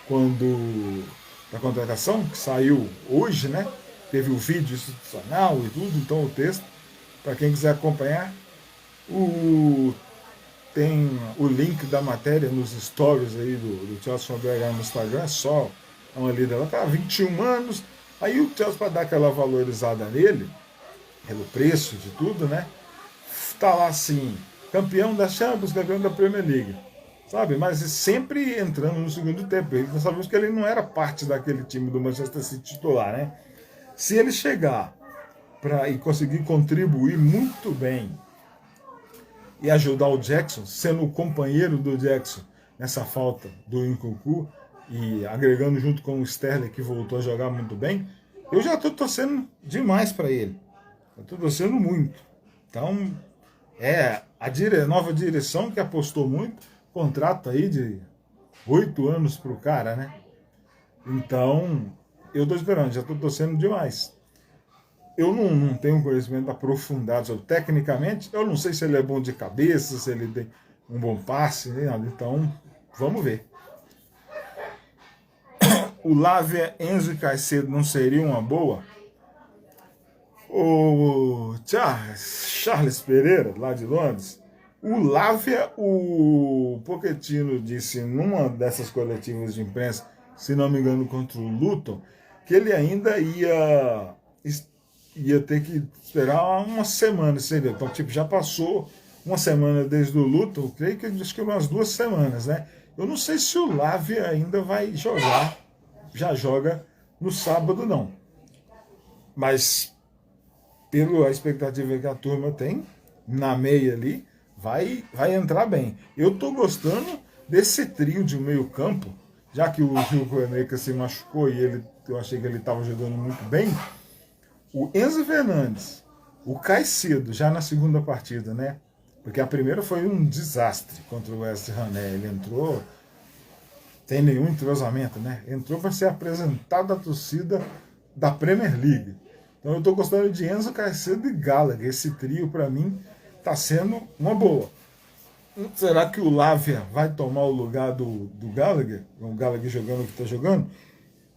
quando da contratação, que saiu hoje, né? Teve o vídeo institucional e tudo, então o texto, para quem quiser acompanhar, tem o link da matéria nos stories aí do Chelsea BH no Instagram, só uma lida lá, tá 21 anos, aí o Chelsea, para dar aquela valorizada nele, pelo preço de tudo, né? Tá lá assim, campeão da Champions, campeão da Premier League, sabe? Mas sempre entrando no segundo tempo. Nós sabemos que ele não era parte daquele time do Manchester City titular, né? Se ele chegar e conseguir contribuir muito bem e ajudar o Jackson, sendo o companheiro do Jackson nessa falta do Nkunku e agregando junto com o Sterling, que voltou a jogar muito bem, eu já estou torcendo demais para ele. Eu estou torcendo muito. Então, é a nova direção que apostou muito, contrato aí de 8 anos pro cara, né? Então, eu tô esperando, já tô torcendo demais. Eu não tenho conhecimento aprofundado sobre tecnicamente, eu não sei se ele é bom de cabeça, se ele tem um bom passe, né? Então, vamos ver. O Lavia, Enzo e Caicedo não seria uma boa? O Charles Pereira, lá de Londres, o Lavia, o Pochettino disse numa dessas coletivas de imprensa, se não me engano, contra o Luton, que ele ainda ia ter que esperar uma semana, seria. Então, tipo, já passou uma semana desde o Luton, creio que acho que umas 2 semanas, né? Eu não sei se o Lavia ainda vai jogar, já joga no sábado, não. Mas pela expectativa que a turma tem, na meia ali, vai entrar bem. Eu tô gostando desse trio de meio campo, já que o Gil Coeneca se machucou e eu achei que ele estava jogando muito bem. O Enzo Fernandes, o Caicedo, já na segunda partida, né? Porque a primeira foi um desastre contra o West Ham, né? Ele entrou sem nenhum entrosamento, né? Entrou para ser apresentado à torcida da Premier League. Então eu estou gostando de Enzo, Caicedo e Gallagher. Esse trio, para mim, está sendo uma boa. Será que o Lavia vai tomar o lugar do Gallagher? O Gallagher jogando o que está jogando?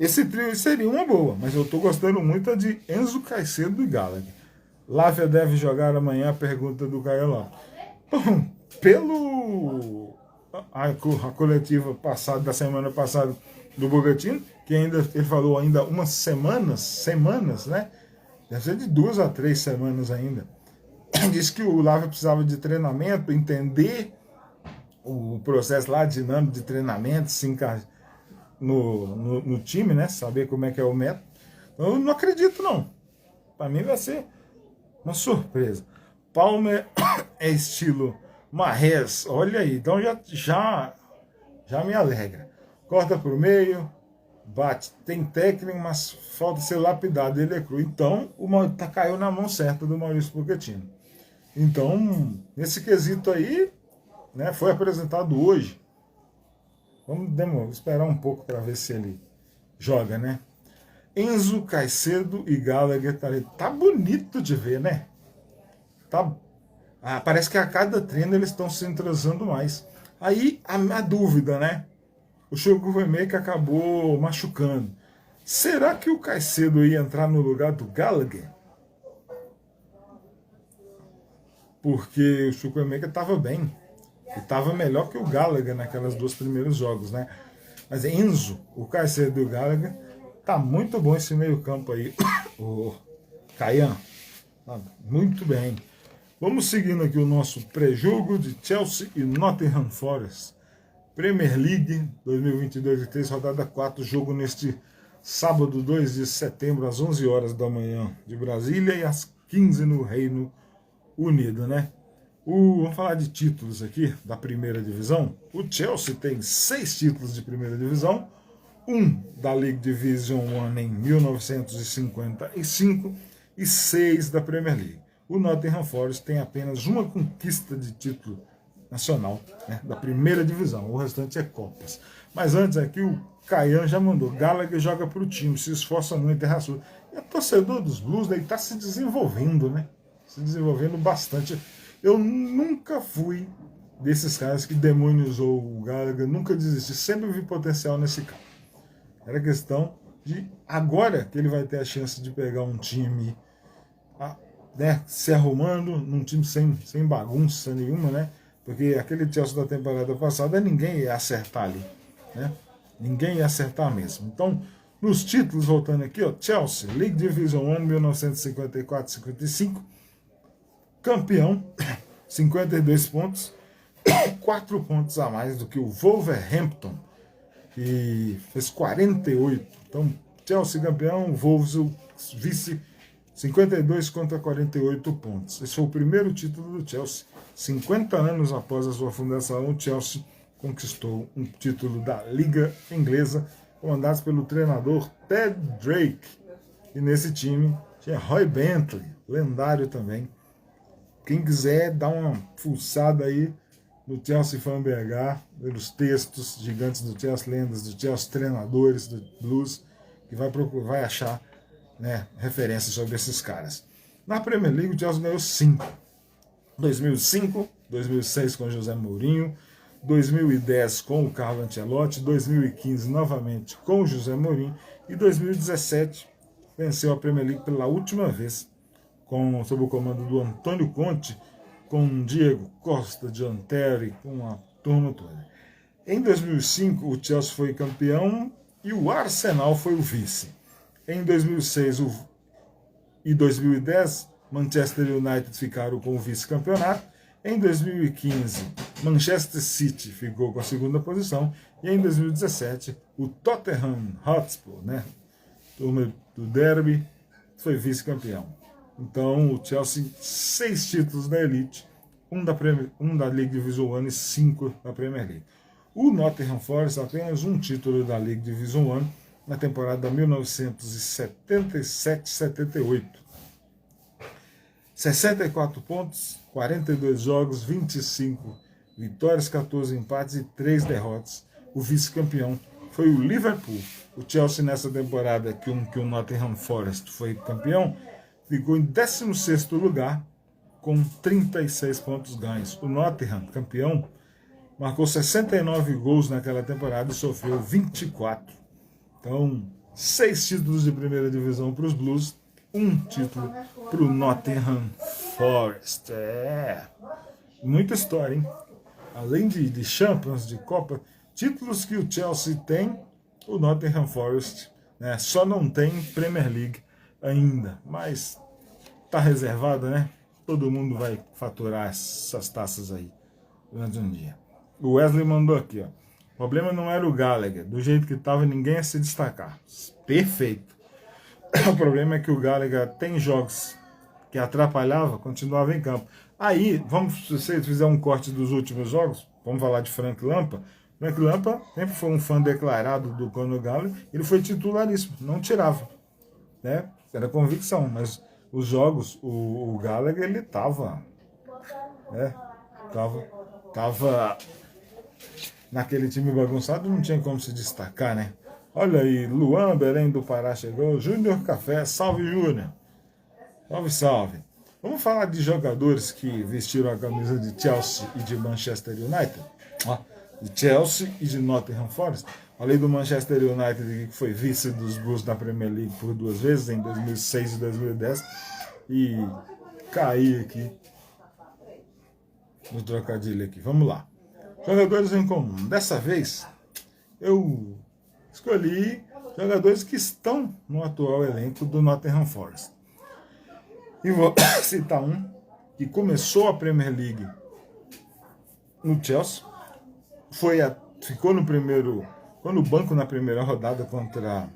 Esse trio seria uma boa, mas eu estou gostando muito de Enzo, Caicedo e Gallagher. Lavia deve jogar amanhã, a pergunta do Caio Lopes. Bom, pelo a coletiva passada, da semana passada do Bragantino, que ainda ele falou ainda umas semanas, né? Deve ser de 2 a 3 semanas ainda. Disse que o Lavia precisava de treinamento, entender o processo lá dinâmico de treinamento, se encaixar no time, né? Saber como é que é o método. Eu não acredito, não. Para mim vai ser uma surpresa. Palmer é estilo Mahrez, olha aí, então já me alegra. Corta para o meio, bate, tem técnica, mas falta ser lapidado, ele é cru. Então, caiu na mão certa do Maurício Pochettino. Então, nesse quesito aí, né, foi apresentado hoje. Vamos esperar um pouco para ver se ele joga, né? Enzo, Caicedo e Gallagher, tá bonito de ver, né? Parece que a cada treino eles estão se entrosando mais. Aí a dúvida, né? O Chukwuemeka acabou machucando. Será que o Caicedo ia entrar no lugar do Gallagher? Porque o Chukwuemeka estava bem. E estava melhor que o Gallagher naquelas duas primeiros jogos, né? Mas Enzo, o Caicedo e o Gallagher, tá muito bom esse meio campo aí. O Caian, tá muito bem. Vamos seguindo aqui o nosso pré-jogo de Chelsea e Nottingham Forest. Premier League 2022-23, rodada 4, jogo neste sábado, 2 de setembro, às 11 horas da manhã de Brasília e às 15 no Reino Unido, né? Vamos falar de títulos aqui da primeira divisão. O Chelsea tem 6 títulos de primeira divisão, um da League Division One em 1955 e 6 da Premier League. O Nottingham Forest tem apenas uma conquista de título nacional, né, da primeira divisão, o restante é Copas. Mas antes aqui o Caian já mandou, Gallagher joga para o time, se esforça muito, é raçudo. E o torcedor dos Blues está se desenvolvendo, né? Se desenvolvendo bastante. Eu nunca fui desses caras que demonizou o Gallagher, nunca desisti, sempre vi potencial nesse cara. Era questão de agora que ele vai ter a chance de pegar um time, né, se arrumando, num time sem bagunça nenhuma, né? Porque aquele Chelsea da temporada passada ninguém ia acertar ali, né? Ninguém ia acertar mesmo. Então, nos títulos, voltando aqui, ó, Chelsea, League Division 1, 1954-55, campeão, 52 pontos, 4 pontos a mais do que o Wolverhampton, que fez 48. Então, Chelsea campeão, Wolves vice, 52 contra 48 pontos. Esse foi o primeiro título do Chelsea. 50 anos após a sua fundação, o Chelsea conquistou um título da Liga Inglesa, comandado pelo treinador Ted Drake. E nesse time tinha Roy Bentley, lendário também. Quem quiser dar uma fuçada aí no Chelsea Fan BH, pelos textos gigantes do Chelsea, lendas do Chelsea, treinadores do Blues, que vai achar, né, referências sobre esses caras. Na Premier League, o Chelsea ganhou 5. 2005, 2006 com José Mourinho, 2010 com o Carlo Ancelotti, 2015 novamente com o José Mourinho e 2017 venceu a Premier League pela última vez sob o comando do Antônio Conte, com Diego Costa, John Terry, com a turma toda. Em 2005 o Chelsea foi campeão e o Arsenal foi o vice. Em 2006 e 2010 Manchester United ficaram com o vice-campeonato. Em 2015, Manchester City ficou com a segunda posição. E em 2017, o Tottenham Hotspur, né, turma do Derby, foi vice-campeão. Então, o Chelsea, 6 títulos da Elite, um da League Division 1 e 5 da Premier League. O Nottingham Forest, apenas um título da League Division 1 na temporada 1977-78. 64 pontos, 42 jogos, 25 vitórias, 14 empates e 3 derrotas. O vice-campeão foi o Liverpool. O Chelsea, nessa temporada que o Nottingham Forest foi campeão, ficou em 16º lugar com 36 pontos ganhos. O Nottingham, campeão, marcou 69 gols naquela temporada e sofreu 24. Então, 6 títulos de primeira divisão para os Blues, um título para o Nottingham Forest. Muita história, hein? Além de Champions, de Copa, títulos que o Chelsea tem, o Nottingham Forest, né, só não tem Premier League ainda, mas tá reservada, né? Todo mundo vai faturar essas taças aí durante um dia. O Wesley mandou aqui, ó. O problema não era o Gallagher, do jeito que estava ninguém ia se destacar. Perfeito. O problema é que o Gallagher tem jogos que atrapalhava, continuava em campo. Aí, se você fizer um corte dos últimos jogos, vamos falar de Frank Lampard, Frank Lampard sempre foi um fã declarado do Conor Gallagher, ele foi titularíssimo, não tirava, né? Era convicção, mas os jogos, o Gallagher, ele tava, né? Tava naquele time bagunçado, não tinha como se destacar, né? Olha aí, Luan Belém do Pará chegou, Júnior Café, salve Júnior, salve, salve. Vamos falar de jogadores que vestiram a camisa de Chelsea e de Manchester United? De Chelsea e de Nottingham Forest. Falei do Manchester United, que foi vice dos Blues na Premier League por 2 vezes, em 2006 e 2010, e caí aqui no trocadilho aqui. Vamos lá. Jogadores em comum. Dessa vez, eu escolhi jogadores que estão no atual elenco do Nottingham Forest. E vou citar um que começou a Premier League no Chelsea, ficou no banco na primeira rodada contra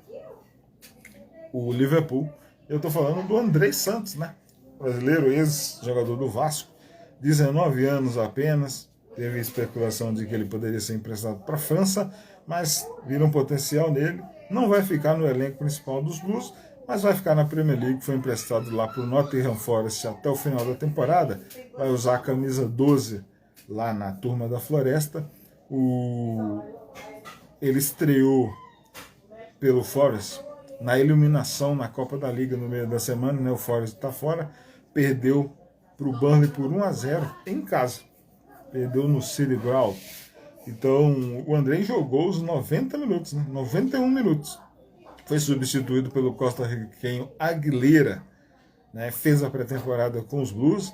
o Liverpool. Eu estou falando do André Santos, né? Brasileiro, ex-jogador do Vasco, 19 anos apenas. Teve especulação de que ele poderia ser emprestado para a França, mas viram um potencial nele. Não vai ficar no elenco principal dos Blues, mas vai ficar na Premier League. Foi emprestado lá para o Nottingham Forest até o final da temporada. Vai usar a camisa 12 lá na Turma da Floresta. Ele estreou pelo Forest na eliminação na Copa da Liga no meio da semana, né? O Forest está fora, perdeu para o Burnley por 1-0 em casa, perdeu no City Ground. Então o André jogou os 90 minutos, né? 91 minutos. Foi substituído pelo costarriquenho Aguilera, né? Fez a pré-temporada com os Blues,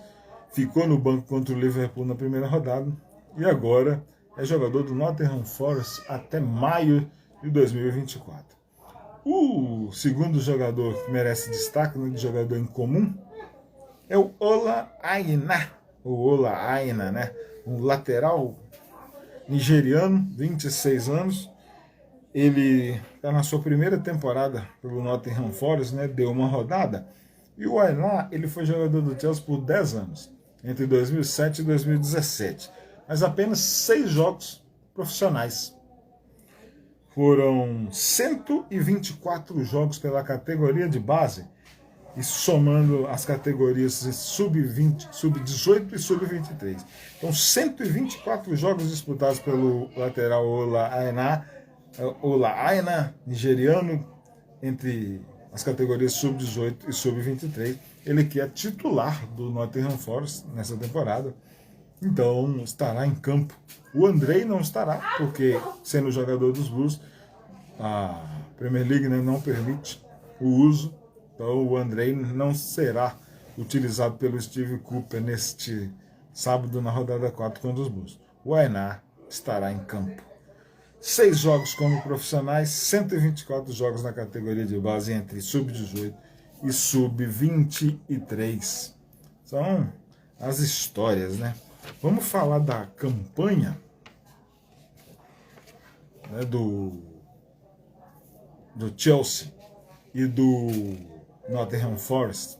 ficou no banco contra o Liverpool na primeira rodada e agora é jogador do Nottingham Forest até maio de 2024. O segundo jogador que merece destaque, né, de jogador em comum, é o Ola Aina. O Ola Aina, né? Um lateral nigeriano, 26 anos. Ele está na sua primeira temporada pelo Nottingham Forest, né? Deu uma rodada. E o Aina, ele foi jogador do Chelsea por 10 anos, entre 2007 e 2017. Mas apenas 6 jogos profissionais. Foram 124 jogos pela categoria de base, e somando as categorias sub-20, sub-18 e sub-23. Então, 124 jogos disputados pelo lateral Ola Aina, nigeriano, entre as categorias sub-18 e sub-23. Ele que é titular do Nottingham Forest nessa temporada. Então estará em campo. O André não estará, porque sendo jogador dos Blues, a Premier League, né, não permite o uso. Então o André não será utilizado pelo Steve Cooper neste sábado na rodada 4 contra os Blues. O Aina estará em campo. 6 jogos como profissionais, 124 jogos na categoria de base entre sub-18 e sub-23. São as histórias, né? Vamos falar da campanha, né, do Chelsea e do Nottingham Forest.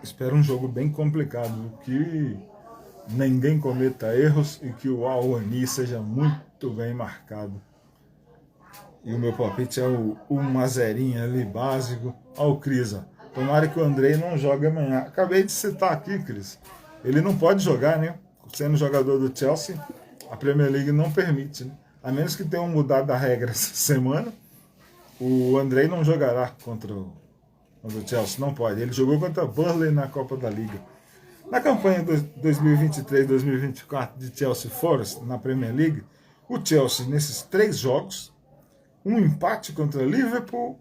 Espero um jogo bem complicado, que ninguém cometa erros e que o Awani seja muito bem marcado. E o meu palpite é o 1-0 ali, básico, ao Crisa. Tomara que o André não jogue amanhã. Acabei de citar aqui, Cris. Ele não pode jogar, né? Sendo jogador do Chelsea, a Premier League não permite, né? A menos que tenham mudado a regra essa semana, o André não jogará contra o Chelsea, não pode. Ele jogou contra o Burnley na Copa da Liga. Na campanha 2023-2024 de Chelsea Forest na Premier League, o Chelsea, nesses 3 jogos, um empate contra o Liverpool,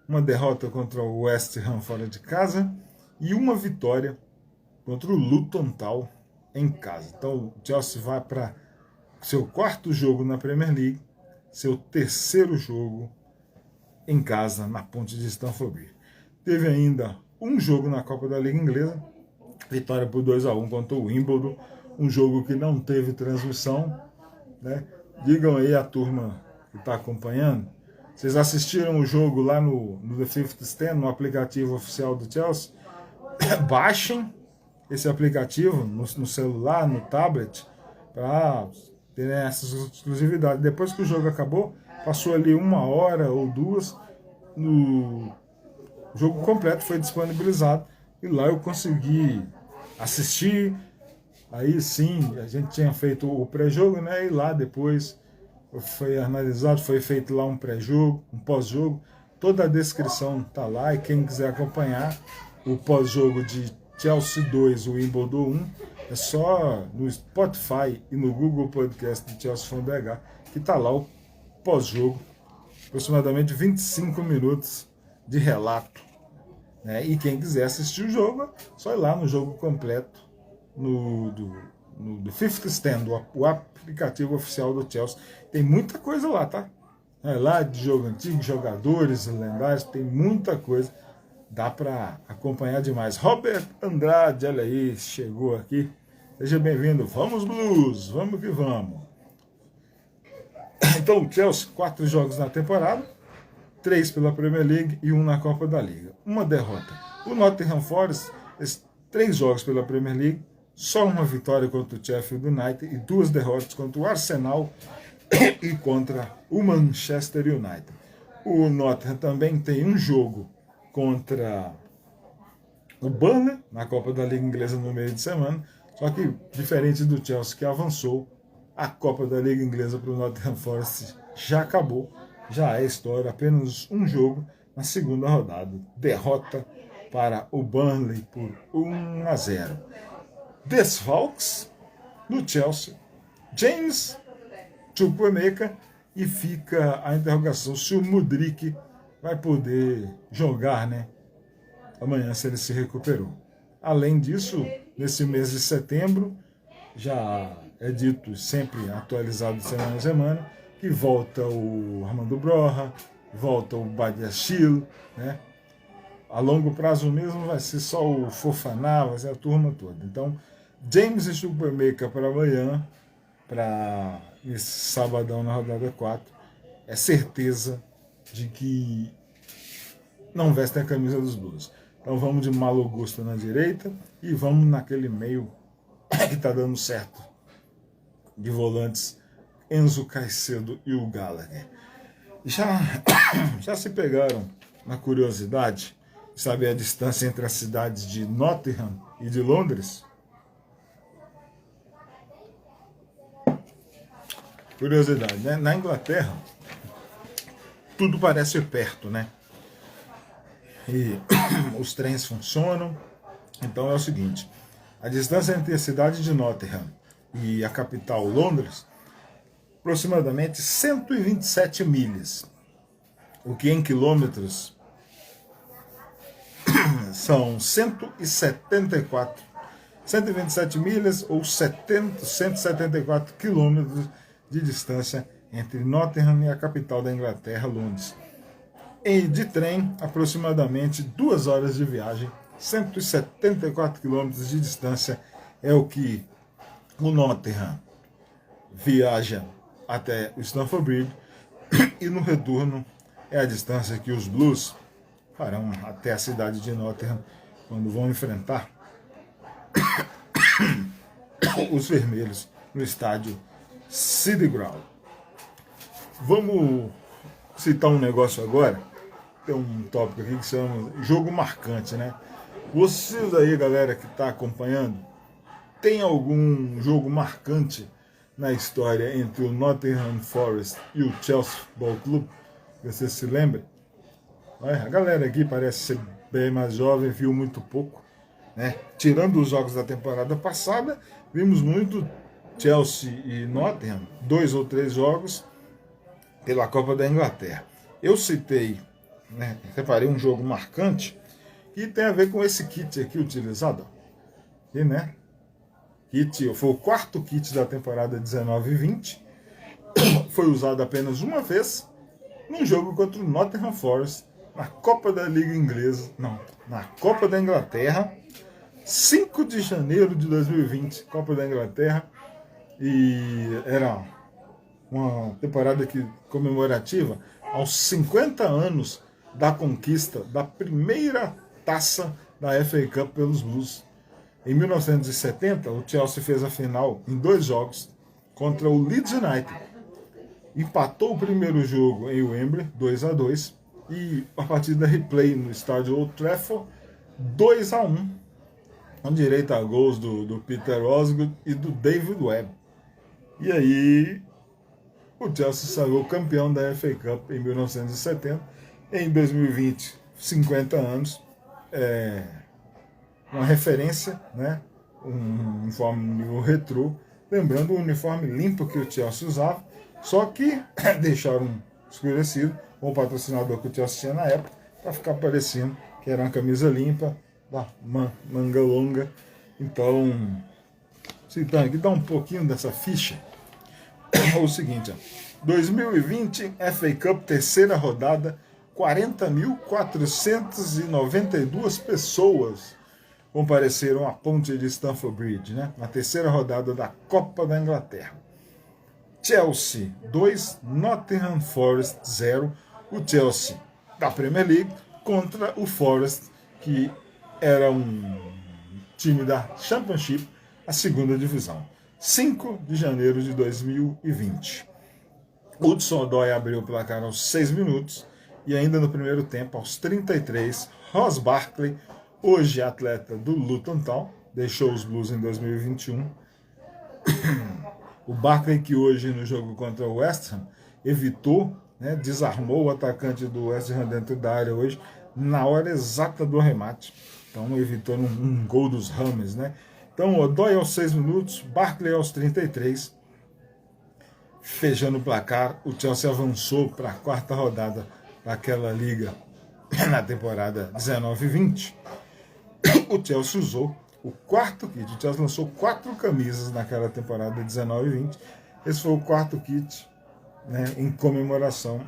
uma derrota contra o West Ham fora de casa e uma vitória contra o Luton Town em casa. Então o Chelsea vai para seu 4º jogo na Premier League, seu 3º jogo em casa na Ponte de Stamford Bridge. Teve ainda um jogo na Copa da Liga Inglesa, vitória por 2-1 contra o Wimbledon, um jogo que não teve transmissão, né? Digam aí a turma que está acompanhando, vocês assistiram o jogo lá no The Fifth Stand, no aplicativo oficial do Chelsea? Baixem esse aplicativo no celular, no tablet, para ter essa exclusividade. Depois que o jogo acabou, passou ali 1 hora ou 2, o jogo completo foi disponibilizado e lá eu consegui assistir. Aí sim, a gente tinha feito o pré-jogo, né? E lá depois foi analisado, foi feito lá um pré-jogo, um pós-jogo. Toda a descrição tá lá e quem quiser acompanhar o pós-jogo de Chelsea 2, Wimbledon 1, é só no Spotify e no Google Podcast de Chelsea Fan BH, que tá lá o pós-jogo, aproximadamente 25 minutos de relato. Né? E quem quiser assistir o jogo, só ir lá no jogo completo, no Fifth Stand, o aplicativo oficial do Chelsea. Tem muita coisa lá, tá? É lá de jogo antigo, jogadores lendários, tem muita coisa. Dá para acompanhar demais. Robert Andrade, olha aí, chegou aqui. Seja bem-vindo. Vamos Blues, vamos que vamos. Então o Chelsea, 4 jogos na temporada, 3 pela Premier League e 1 na Copa da Liga. Uma derrota. O Nottingham Forest, 3 jogos pela Premier League, só uma vitória contra o Sheffield United e 2 derrotas contra o Arsenal e contra o Manchester United. O Nottingham também tem um jogo contra o Burnley na Copa da Liga Inglesa no meio de semana, só que diferente do Chelsea que avançou, a Copa da Liga Inglesa para o Nottingham Forest já acabou, já é história, apenas um jogo na segunda rodada, derrota para o Burnley por 1-0. Desfalques no Chelsea, James Chukwuemeka, e fica a interrogação se o Mudryk vai poder jogar, né? Amanhã, se ele se recuperou. Além disso, nesse mês de setembro, já é dito, sempre atualizado de semana a semana, que volta o Armando Broja, volta o Badiashile, né? A longo prazo mesmo vai ser só o Fofana, vai ser a turma toda. Então, James e Chukwuemeka para amanhã, para esse sabadão na rodada 4, é certeza de que não vestem a camisa dos Blues. Então vamos de Malo Augusto na direita e vamos naquele meio que está dando certo, de volantes Enzo Caicedo e o Gallagher. Já se pegaram na curiosidade de saber a distância entre as cidades de Nottingham e de Londres? Curiosidade, né? Na Inglaterra, tudo parece perto, né? E os trens funcionam. Então é o seguinte, a distância entre a cidade de Nottingham e a capital Londres, aproximadamente 127 milhas, o que em quilômetros são 127 milhas ou 174 quilômetros de distância entre Nottingham e a capital da Inglaterra, Londres. E de trem, aproximadamente 2 horas de viagem, 174 quilômetros de distância é o que o Nottingham viaja até o Stamford Bridge, e no retorno é a distância que os Blues farão até a cidade de Nottingham quando vão enfrentar os vermelhos no estádio City Ground. Vamos citar um negócio agora. Tem um tópico aqui que se chama jogo marcante, né? Vocês aí, galera que está acompanhando, tem algum jogo marcante na história entre o Nottingham Forest e o Chelsea Football Club? Você se lembra? A galera aqui parece ser bem mais jovem, viu muito pouco, né? Tirando os jogos da temporada passada, vimos muito Chelsea e Nottingham, 2 ou 3 jogos pela Copa da Inglaterra. Eu citei, né, separei um jogo marcante que tem a ver com esse kit aqui utilizado. E, né, foi o 4º kit da temporada 19/20. Foi usado apenas uma vez num jogo contra o Nottingham Forest na Copa da Liga Inglesa, não, na Copa da Inglaterra, 5 de janeiro de 2020, Copa da Inglaterra, e era uma temporada comemorativa aos 50 anos da conquista da primeira taça da FA Cup pelos Blues. Em 1970, o Chelsea fez a final em 2 jogos, contra o Leeds United. Empatou o primeiro jogo em Wembley, 2-2, e a partida replay no estádio Old Trafford, 2-1, com direito a gols do Peter Osgood e do David Webb. E aí o Chelsea sagrou campeão da FA Cup em 1970. Em 2020, 50 anos, uma referência, né? Um uniforme retrô, lembrando o uniforme limpo que o Chelsea usava, só que deixaram escurecido com o patrocinador que o Chelsea tinha na época, para ficar parecendo que era uma camisa limpa, da manga longa. Então, citando aqui, dá um pouquinho dessa ficha. É o seguinte, ó, 2020 FA Cup, terceira rodada, 40.492 pessoas compareceram à ponte de Stamford Bridge, né, na terceira rodada da Copa da Inglaterra. Chelsea 2, Nottingham Forest 0, o Chelsea da Premier League contra o Forest, que era um time da Championship, a segunda divisão. 5 de janeiro de 2020. Hudson-Odoi abriu o placar aos 6 minutos e ainda no primeiro tempo, aos 33, Ross Barkley, hoje atleta do Luton Town, deixou os Blues em 2021. O Barkley, que hoje no jogo contra o West Ham evitou, né, desarmou o atacante do West Ham dentro da área hoje, na hora exata do remate. Então evitou um gol dos Hammers, né? Então Odoi aos 6 minutos, Barkley aos 33. Fechando o placar, o Chelsea avançou para a quarta rodada daquela liga na temporada 19-20. O Chelsea usou o quarto kit. O Chelsea lançou 4 camisas naquela temporada 19-20. Esse foi o quarto kit, né, em comemoração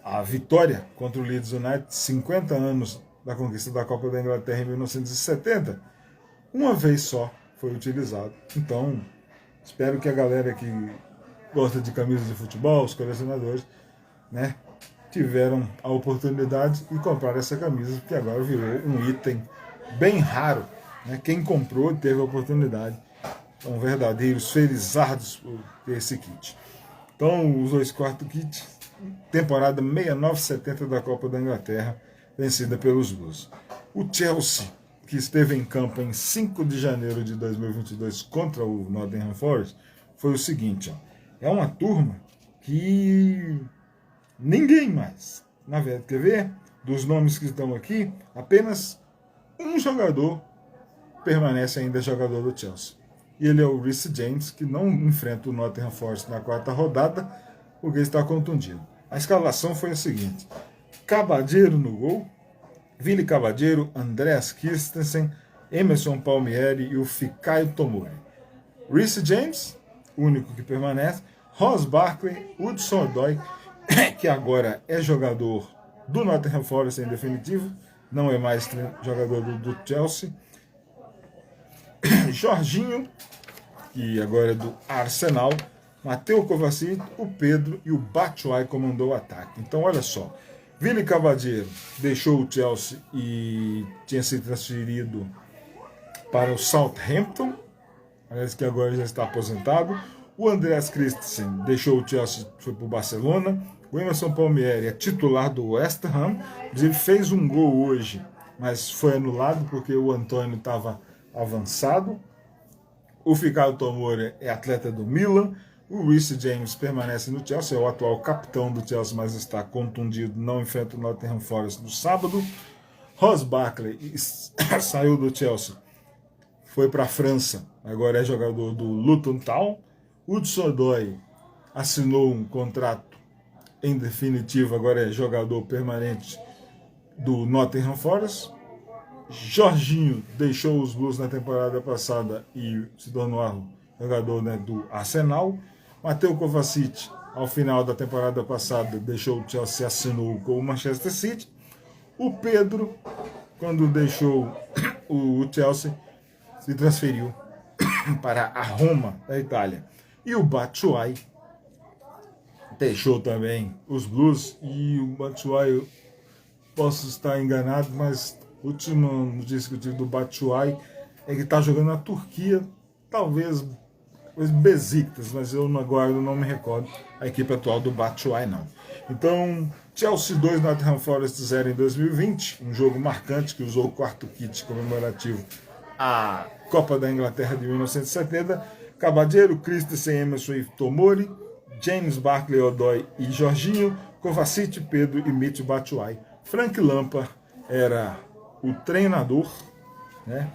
à vitória contra o Leeds United, 50 anos da conquista da Copa da Inglaterra em 1970. Uma vez só foi utilizado. Então, espero que a galera que gosta de camisas de futebol, os colecionadores, né, tiveram a oportunidade e compraram essa camisa, que agora virou um item bem raro, né? Quem comprou teve a oportunidade. São verdadeiros felizardos por ter esse kit. Então, usou esse quarto kit, temporada 69-70 da Copa da Inglaterra, vencida pelos Blues. O Chelsea, que esteve em campo em 5 de janeiro de 2022 contra o Nottingham Forest, foi o seguinte, ó, é uma turma que ninguém mais, na verdade, quer ver? Dos nomes que estão aqui, apenas um jogador permanece ainda jogador do Chelsea. E ele é o Reece James, que não enfrenta o Nottingham Forest na quarta rodada, porque está contundido. A escalação foi a seguinte: Cavadeiro no gol, Vili Cavadeiro, Andreas Christensen, Emerson Palmieri e o Fikayo Tomori. Reece James, o único que permanece, Ross Barkley, Hudson-Odoi, que agora é jogador do Nottingham Forest em definitivo, não é mais jogador do Chelsea, Jorginho, que agora é do Arsenal, Mateo Kovacic, o Pedro e o Batshuayi comandou o ataque. Então olha só, Vili Cavadeiro deixou o Chelsea e tinha se transferido para o Southampton, parece que agora já está aposentado. O Andreas Christensen deixou o Chelsea, foi para o Barcelona. O Emerson Palmieri é titular do West Ham, ele fez um gol hoje, mas foi anulado porque o Antônio estava avançado. O Fikayo Tomori é atleta do Milan. O Reece James permanece no Chelsea, é o atual capitão do Chelsea, mas está contundido, não enfrenta o Nottingham Forest no sábado. Ross Barkley saiu do Chelsea, foi para a França, agora é jogador do Luton Town. Hudson-Odoi assinou um contrato em definitivo, agora é jogador permanente do Nottingham Forest. Jorginho deixou os Blues na temporada passada e se tornou jogador, né, do Arsenal. Mateo Kovacic, ao final da temporada passada, deixou o Chelsea e assinou com o Manchester City. O Pedro, quando deixou o Chelsea, se transferiu para a Roma, da Itália. E o Batshuayi deixou também os Blues, e o Batshuayi, eu posso estar enganado, mas a última notícia que eu tive do Batshuayi é que está jogando na Turquia, talvez Besiktas, mas eu agora não me recordo a equipe atual do Batshuayi, não. Então, Chelsea 2, Nottingham Forest 0 em 2020, um jogo marcante que usou o quarto kit comemorativo à Copa da Inglaterra de 1970. Caballero, Christensen, Emerson e Tomori, James, Barkley, Odoi e Jorginho, Kovacic, Pedro e Mitch Batshuayi. Frank Lampard era o treinador, né?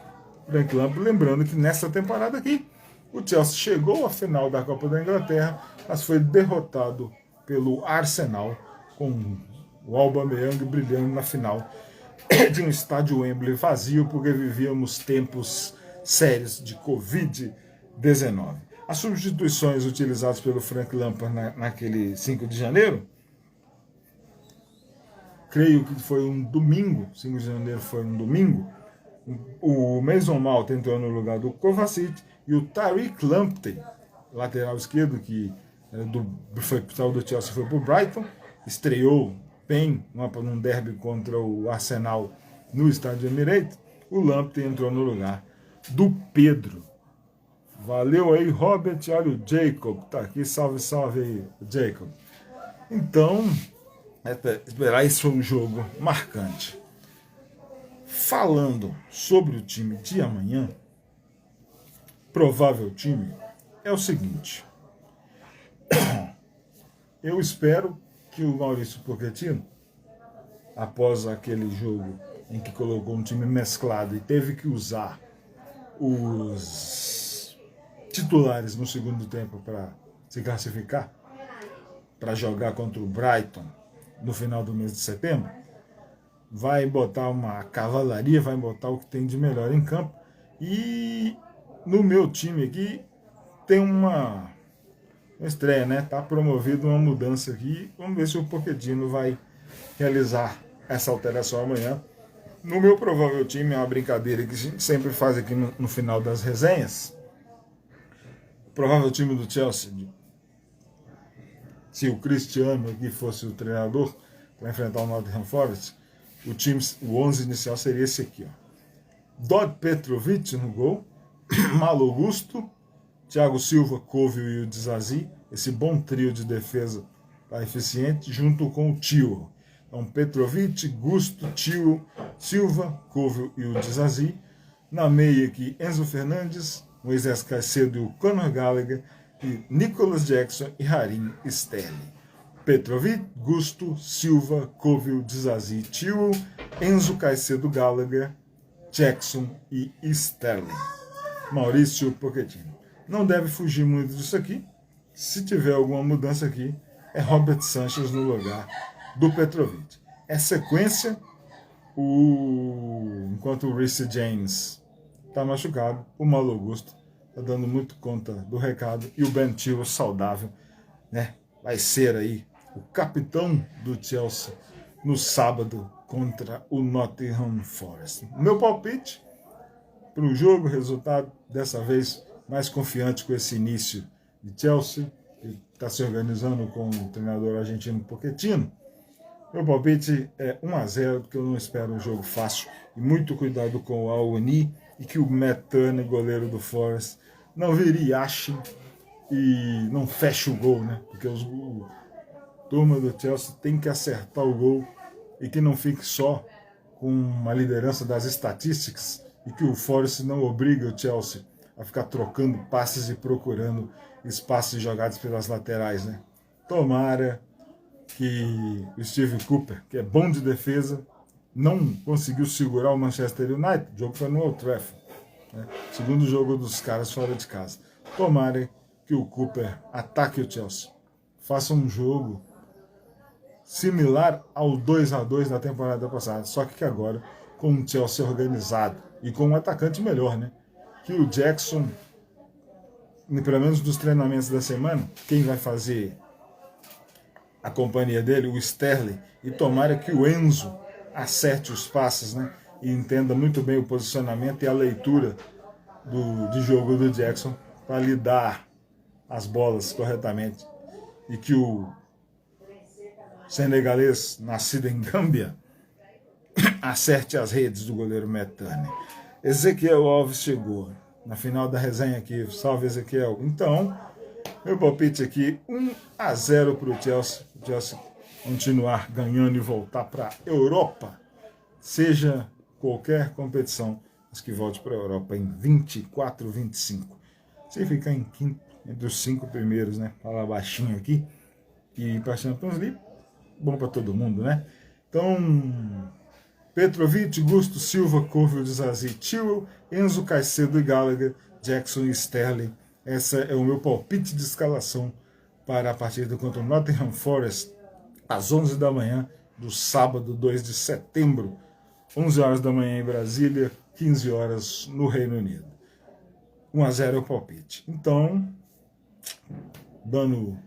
Frank Lampard, lembrando que nessa temporada aqui, o Chelsea chegou à final da Copa da Inglaterra, mas foi derrotado pelo Arsenal, com o Aubameyang brilhando na final de um estádio Wembley vazio, porque vivíamos tempos sérios de Covid-19. As substituições utilizadas pelo Frank Lampard naquele 5 de janeiro, creio que foi um domingo, 5 de janeiro foi um domingo, o Mason Mount entrou no lugar do Kovacic e o Tariq Lamptey, lateral esquerdo, que saiu do Chelsea, foi para o Brighton, estreou bem num derby contra o Arsenal no estádio Emirates. O Lamptey entrou no lugar do Pedro. Valeu aí, Robert. Olha o Jacob, tá aqui, salve, salve aí, Jacob. Então, esperar, esse foi um jogo marcante. Falando sobre o time de amanhã, provável time, é o seguinte. Eu espero que o Maurício Pochettino, após aquele jogo em que colocou um time mesclado e teve que usar os titulares no segundo tempo para se classificar, para jogar contra o Brighton no final do mês de setembro, vai botar uma cavalaria, vai botar o que tem de melhor em campo. E no meu time aqui tem uma estreia, né? Tá promovido uma mudança aqui. Vamos ver se o Pochettino vai realizar essa alteração amanhã. No meu provável time, é uma brincadeira que a gente sempre faz aqui no final das resenhas. O provável time do Chelsea, se o Cristiano aqui fosse o treinador para enfrentar o Nottingham Forest, o 11 inicial seria esse aqui, ó. Dod Petrovic no gol, Malo Gusto, Thiago Silva, Covil e o Dizazi, esse bom trio de defesa tá eficiente, junto com o Tio. Então, Petrovic, Gusto, Tio, Silva, Covil e o Dizazi. Na meia aqui, Enzo Fernandes, Moisés Caicedo e o Conor Gallagher, e Nicholas Jackson e Raheem Sterling. Petrovic, Gusto, Silva, Covil, Dizazi, Tio, Enzo Caicedo, Gallagher, Jackson e Sterling. Maurício Pochettino. Não deve fugir muito disso aqui. Se tiver alguma mudança aqui, é Robert Sanchez no lugar do Petrovic. É sequência, enquanto o Reece James está machucado, o Malo Gusto está dando muito conta do recado, e o Ben Chilwell saudável, né? Vai ser aí o capitão do Chelsea no sábado contra o Nottingham Forest. Meu palpite para o jogo, resultado dessa vez mais confiante com esse início de Chelsea, que está se organizando com o treinador argentino Pochettino. Meu palpite é 1-0, porque eu não espero um jogo fácil. E muito cuidado com o Al-Uni, e que o Matt Turner, goleiro do Forest, não vire Yashin e não feche o gol, né? Porque a turma do Chelsea tem que acertar o gol e que não fique só com uma liderança das estatísticas, e que o Forest não obrigue o Chelsea a ficar trocando passes e procurando espaços jogados pelas laterais, né? Tomara que o Steve Cooper, que é bom de defesa, não conseguiu segurar o Manchester United. O jogo foi no Old Trafford, né? Segundo jogo dos caras fora de casa. Tomara que o Cooper ataque o Chelsea, faça um jogo similar ao 2-2 da temporada passada, só que agora com um Chelsea organizado e com um atacante melhor, né? Que o Jackson, pelo menos dos treinamentos da semana, quem vai fazer a companhia dele, o Sterling, e tomara que o Enzo acerte os passes, né? E entenda muito bem o posicionamento e a leitura de jogo do Jackson para lidar as bolas corretamente. E que o senegalês, nascido em Gâmbia, acerte as redes do goleiro Matt Turner. Ezequiel Alves chegou. na final da resenha aqui. Salve, Ezequiel. Então, meu palpite aqui, 1-0 para o Chelsea. O Chelsea continuar ganhando e voltar para a Europa. Seja qualquer competição, mas que volte para a Europa em 24, 25. Se ficar em quinto, entre os 5 primeiros, né? Falar baixinho aqui. E para a Champions League, bom para todo mundo, né? Então, Petrovic, Gusto, Silva, Kovacic, Zazi, Chilwell, Enzo, Caicedo e Gallagher, Jackson e Sterling. Essa é o meu palpite de escalação para a partida contra o Nottingham Forest, às 11 da manhã do sábado, 2 de setembro. 11 horas da manhã em Brasília, 15 horas no Reino Unido. 1-0 é o palpite. Então, dando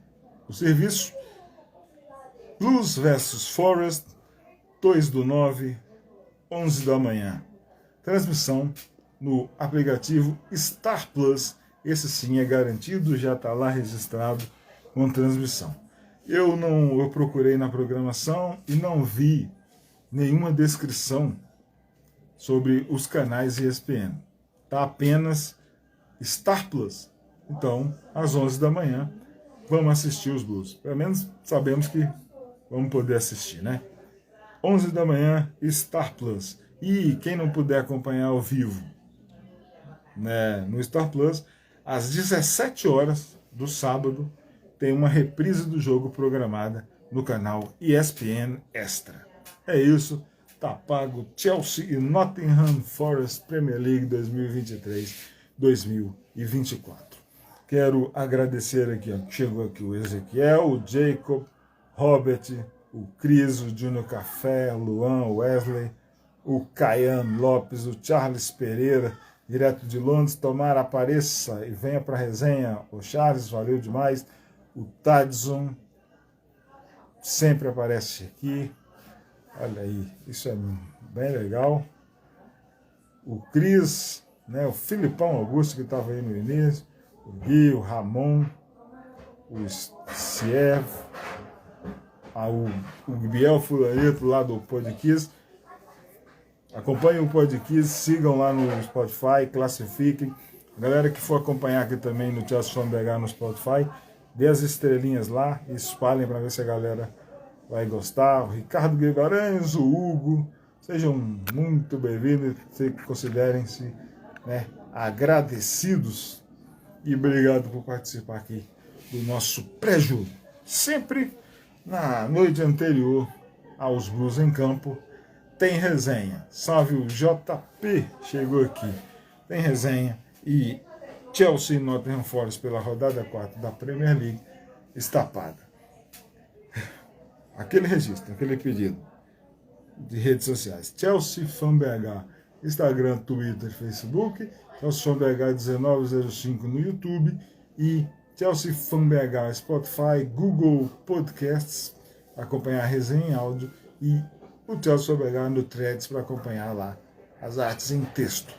o serviço, Blues versus Forest, 2/9, 11 da manhã. Transmissão no aplicativo Star Plus. Esse sim é garantido, já está lá registrado com transmissão. Eu procurei na programação e não vi nenhuma descrição sobre os canais ESPN. Está apenas Star Plus. Então, às 11 da manhã, vamos assistir os Blues. Pelo menos sabemos que vamos poder assistir, né? 11 da manhã, Star Plus. E quem não puder acompanhar ao vivo, né, no Star Plus, às 17 horas do sábado, tem uma reprise do jogo programada no canal ESPN Extra. É isso, tá pago. Chelsea e Nottingham Forest Premier League 2023-2024. Quero agradecer aqui, ó, chegou aqui o Ezequiel, o Jacob, Robert, o Cris, o Júnior Café, o Luan, o Wesley, o Caian Lopes, o Charles Pereira, direto de Londres. Tomara apareça e venha para a resenha. O Charles, valeu demais. O Tadson sempre aparece aqui. Olha aí, isso é bem legal. O Cris, né, o Filipão Augusto, que estava aí no início. O Gui, o Ramon, o Siev, o Biel Fulaneto lá do Podcast. Acompanhem o Podcast, sigam lá no Spotify, classifiquem. Galera que for acompanhar aqui também no Chelsea Fan BH no Spotify, dê as estrelinhas lá e espalhem para ver se a galera vai gostar. O Ricardo Guimarães, o Hugo, sejam muito bem-vindos, considerem-se, né, agradecidos e obrigado por participar aqui do nosso pré-jogo. Sempre na noite anterior aos Blues em campo, tem resenha. Salve o JP, chegou aqui. Tem resenha e Chelsea e Nottingham Forest pela rodada 4 da Premier League está paga. Aquele registro, aquele pedido de redes sociais. Chelsea Fan BH, Instagram, Twitter, Facebook. Chelsea Fan BH 1905 no YouTube e Chelsea Fan BH, Spotify, Google Podcasts, para acompanhar a resenha em áudio, e o Chelsea Fan BH no Threads para acompanhar lá as artes em texto.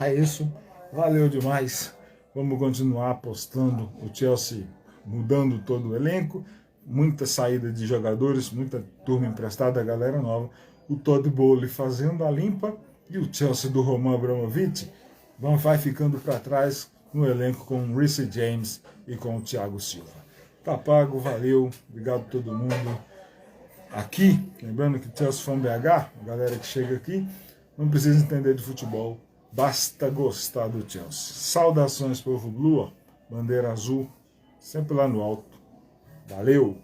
É isso, valeu demais. Vamos continuar apostando o Chelsea, mudando todo o elenco, muita saída de jogadores, muita turma emprestada, galera nova. O Todd Bowley fazendo a limpa e o Chelsea do Roman Abramovich vai ficando para trás no elenco com o Reece James e com o Thiago Silva. Tá pago, valeu, obrigado a todo mundo. Aqui, lembrando que Chelsea Fan BH, a galera que chega aqui, não precisa entender de futebol, basta gostar do Chelsea. Saudações, povo Blue, bandeira azul, sempre lá no alto. Valeu!